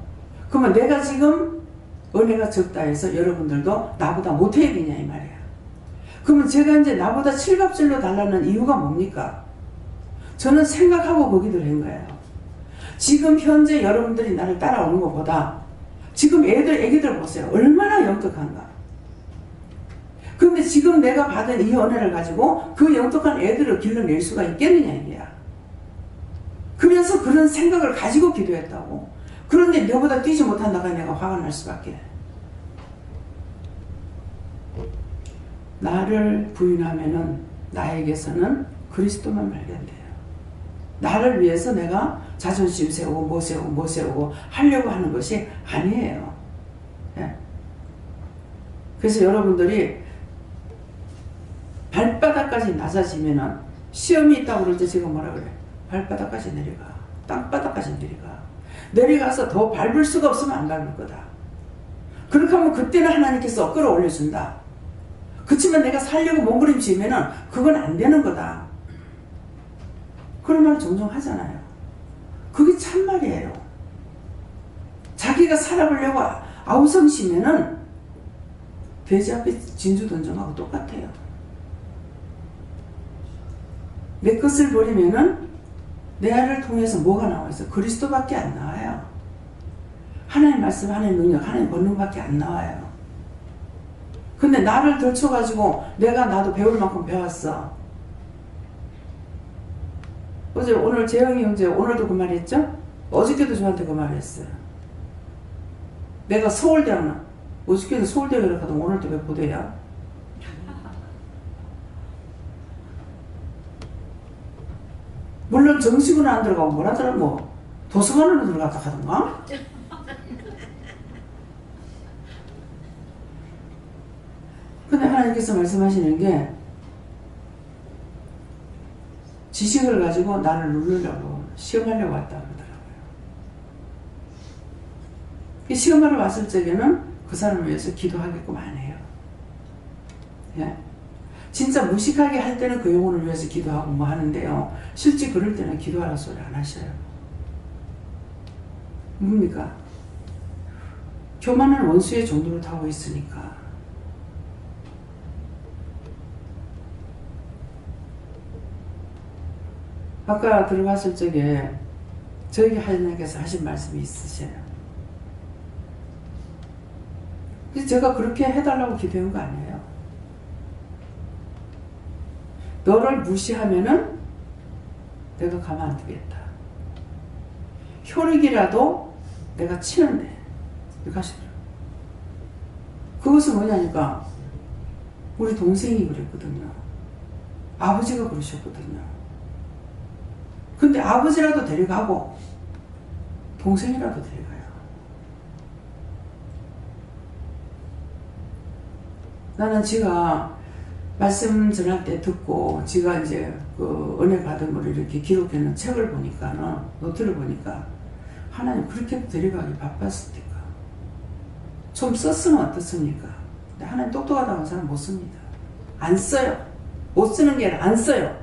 Speaker 1: 그러면 내가 지금 은혜가 적다 해서 여러분들도 나보다 못해야겠냐 이 말이야. 그러면 제가 이제 나보다 7갑절로 달라는 이유가 뭡니까? 저는 생각하고 거기들 한 거예요. 지금 현재 여러분들이 나를 따라오는 것보다 지금 애기들 보세요. 얼마나 영특한가. 그런데 지금 내가 받은 이 은혜를 가지고 그 영특한 애들을 길러낼 수가 있겠느냐 이게야. 그래서 그런 생각을 가지고 기도했다고. 그런데 너보다 뛰지 못한다가 내가 화가 날 수밖에. 나를 부인하면은 나에게서는 그리스도만 발견돼요. 나를 위해서 내가 자존심 세우고 뭐 세우고 하려고 하는 것이 아니에요. 예. 그래서 여러분들이 발바닥까지 낮아지면은 시험이 있다고 그럴 때 제가 뭐라 그래? 발바닥까지 내려가. 땅바닥까지 내려가. 내려가서 더 밟을 수가 없으면 안 밟을 거다. 그렇게 하면 그때는 하나님께서 끌어올려준다. 그치만 내가 살려고 몸부림치면은 그건 안 되는 거다. 그런 말 종종 하잖아요. 그게 참말이에요. 자기가 살아보려고 아우성시면은 돼지 앞에 진주 던정하고 똑같아요. 내 것을 버리면은 내 안을 통해서 뭐가 나와 있어? 그리스도밖에 안 나와요. 하나님 말씀, 하나님 능력, 하나님 권능밖에 안 나와요. 근데 나를 덜쳐가지고 나도 배울 만큼 배웠어. 오늘 재영이 형제 오늘도 그 말 했죠? 어저께도 저한테 그 말 했어요. 내가 서울대학 어저께도 서울대학을 가도 오늘도 왜 고대야? 물론 정식으로 안 들어가고 뭐라더라 뭐 도서관으로 들어갔다 하던가? 근데 하나님께서 말씀하시는 게 지식을 가지고 나를 누르려고 시험하려고 왔다 그러더라고요. 시험하러 왔을 적에는 그 사람을 위해서 기도하게끔 안 해요. 예. 진짜 무식하게 할 때는 그 영혼을 위해서 기도하고 뭐 하는데요. 실제 그럴 때는 기도하라 소리 안 하셔요. 뭡니까? 교만은 원수의 종로를 타고 있으니까. 아까 들어갔을 적에 저에게 하나님께서 하신 말씀이 있으세요. 그래서 제가 그렇게 해달라고 기도한 거 아니에요. 너를 무시하면은 내가 가만 안 두겠다. 혈육이라도 내가 치는데 이렇게 하시더라고요. 그것은 뭐냐니까 우리 동생이 그랬거든요. 아버지가 그러셨거든요. 근데 아버지라도 데려가고 동생이라도 데려가요. 나는 지가 말씀 전할 때 듣고 지가 이제 그 은혜 받은 걸 이렇게 기록해놓은 책을 보니까는 노트를 보니까 하나님 그렇게 데려가기 바빴을 때가 좀 썼으면 어떻습니까? 근데 하나님 똑똑하다는 사람 못 씁니다. 안 써요. 못 쓰는 게 아니라 안 써요.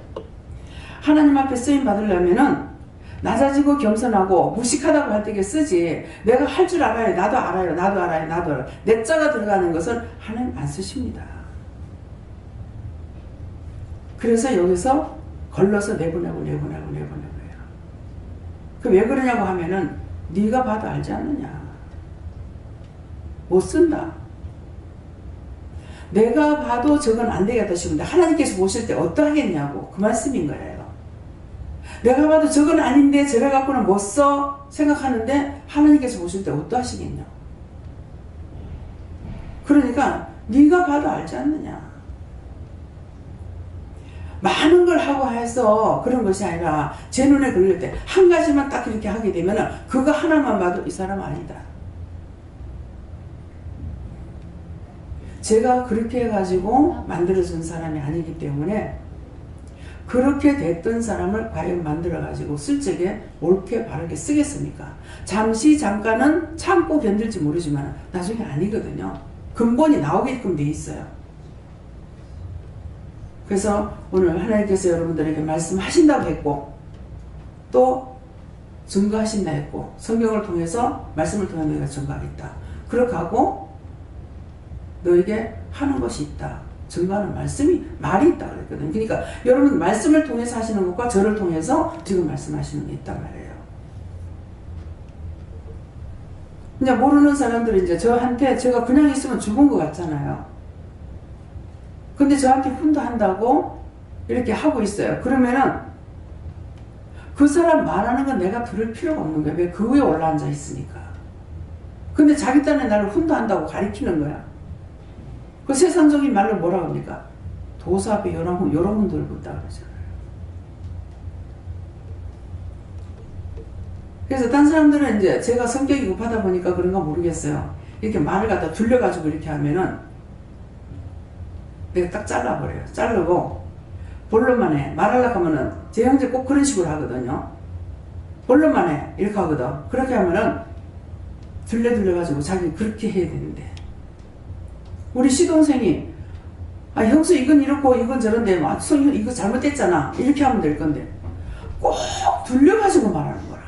Speaker 1: 하나님 앞에 쓰임 받으려면은 낮아지고 겸손하고 무식하다고 할 때 쓰지, 내가 할 줄 알아요. 나도 알아요. 나도 알아요. 나도 알아요. 내 자가 들어가는 것은 하나님 안 쓰십니다. 그래서 여기서 걸러서 내보내고 해요. 그 왜 그러냐고 하면은 네가 봐도 알지 않느냐. 못 쓴다. 내가 봐도 저건 안 되겠다 싶은데 하나님께서 보실 때 어떠하겠냐고 그 말씀인 거예요. 내가 봐도 저건 아닌데 저래 갖고는 못 써 생각하는데 하나님께서 보실 때 어떠하시겠냐. 그러니까 네가 봐도 알지 않느냐. 많은 걸 하고 해서 그런 것이 아니라 제 눈에 걸릴 때 한 가지만 딱 이렇게 하게 되면 그거 하나만 봐도 이 사람 아니다. 제가 그렇게 해가지고 만들어준 사람이 아니기 때문에 그렇게 됐던 사람을 과연 만들어가지고 쓸 적에 옳게 바르게 쓰겠습니까? 잠깐은 참고 견딜지 모르지만 나중에 아니거든요. 근본이 나오게끔 돼 있어요. 그래서 오늘 하나님께서 여러분들에게 말씀하신다고 했고 또 증거하신다 했고 성경을 통해서 말씀을 통해 너희가 증거하겠다. 그렇게 하고 너에게 하는 것이 있다. 증거하는 말씀이 말이 있다 그랬거든요. 그러니까 여러분 말씀을 통해서 하시는 것과 저를 통해서 지금 말씀하시는 게 있단 말이에요. 이제 모르는 사람들이 이제 저한테 제가 그냥 있으면 죽은 것 같잖아요. 근데 저한테 훈도한다고 이렇게 하고 있어요. 그러면은 그 사람 말하는 건 내가 들을 필요가 없는 거야. 왜? 그 위에 올라앉아 있으니까. 근데 자기 딴에 나를 훈도한다고 가리키는 거야. 그 세상적인 말로 뭐라고 합니까? 도사 앞에 요런 분들 붙다 그러잖아요. 그래서 딴 사람들은 이제 제가 성격이 급하다 보니까 그런가 모르겠어요. 이렇게 말을 갖다 둘려가지고 이렇게 하면은 내가 딱 잘라버려요. 자르고 본론만 해. 말하려고 하면은 제 형제 꼭 그런 식으로 하거든요. 본론만 해. 이렇게 하거든. 그렇게 하면은 둘려가지고 자기 그렇게 해야 되는데 우리 시동생이 형수 이건 이렇고 이건 저런데 이거 잘못됐잖아. 이렇게 하면 될 건데 꼭 둘려가지고 말하는 거라.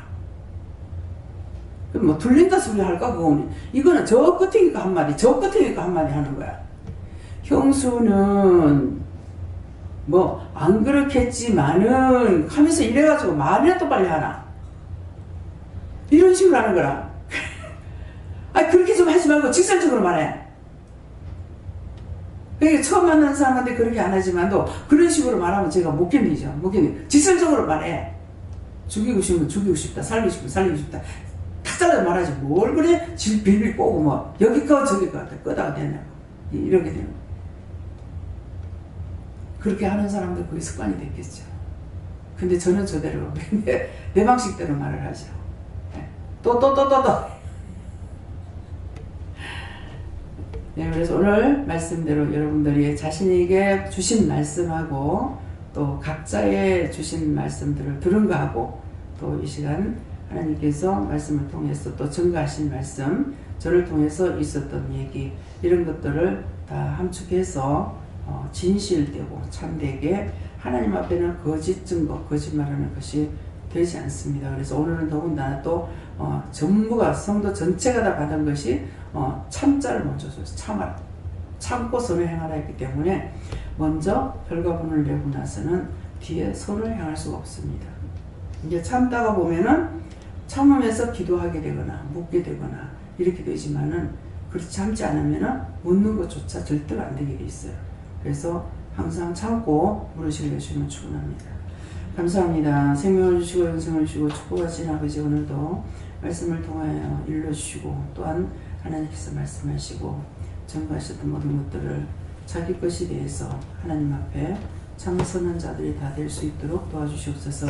Speaker 1: 그럼 뭐 둘린다 소리 할까 그거는. 이거는 저 끝이니까 한마디 저 끝이니까 한마디 하는 거야. 형수는 뭐 안 그렇겠지만은 하면서 이래가지고 말이라도 빨리 하나 이런 식으로 하는 거라. 그렇게 좀 하지 말고 직설적으로 말해. 그러니까 처음 만나는 사람한테 그렇게 안 하지만도 그런 식으로 말하면 제가 못 견디죠. 못 견디. 직설적으로 말해. 죽이고 싶으면 죽이고 싶다. 살리고 싶으면 살리고 싶다. 탁 잘라 말하지. 뭘 그래? 질 빌빌 꼬고 뭐 여기 거 저기 거 끄다가 되냐고. 이렇게 되는 거. 그렇게 하는 사람들 그게 습관이 됐겠죠. 근데 저는 저대로 내 방식대로 말을 하죠. 또. 네, 그래서 오늘 말씀대로 여러분들이 자신에게 주신 말씀하고 또 각자의 주신 말씀들을 들은 거하고 또 이 시간 하나님께서 말씀을 통해서 또 증거하신 말씀, 저를 통해서 있었던 얘기 이런 것들을 다 함축해서 진실되고 참되게 하나님 앞에는 거짓 증거, 거짓말하는 것이 되지 않습니다. 그래서 오늘은 더군다나 또 전부가 성도 전체가 다 받은 것이 참자를 먼저 줘서 참고 선을 행하라 했기 때문에 먼저 혈과분을 내고 나서는 뒤에 선을 행할 수가 없습니다. 이제 참다가 보면은 참으면서 기도하게 되거나 묻게 되거나 이렇게 되지만은 그렇지 참지 않으면은 묻는 것조차 절대로 안 되게 돼 있어요. 그래서 항상 참고 물으시게 해주시면 충분합니다. 감사합니다. 생명을 주시고 영생을 주시고 축복하신 아버지 오늘도 말씀을 통하여 일러주시고 또한 하나님께서 말씀하시고 전가하셨던 모든 것들을 자기 것이 대해서 하나님 앞에 참 선한 자들이 다 될 수 있도록 도와주시옵소서.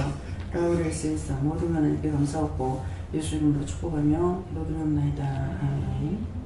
Speaker 1: 라우레스에서 모든 하나님께 감사하고 예수 이름으로 축복하며 기도드리옵나이다. 아멘.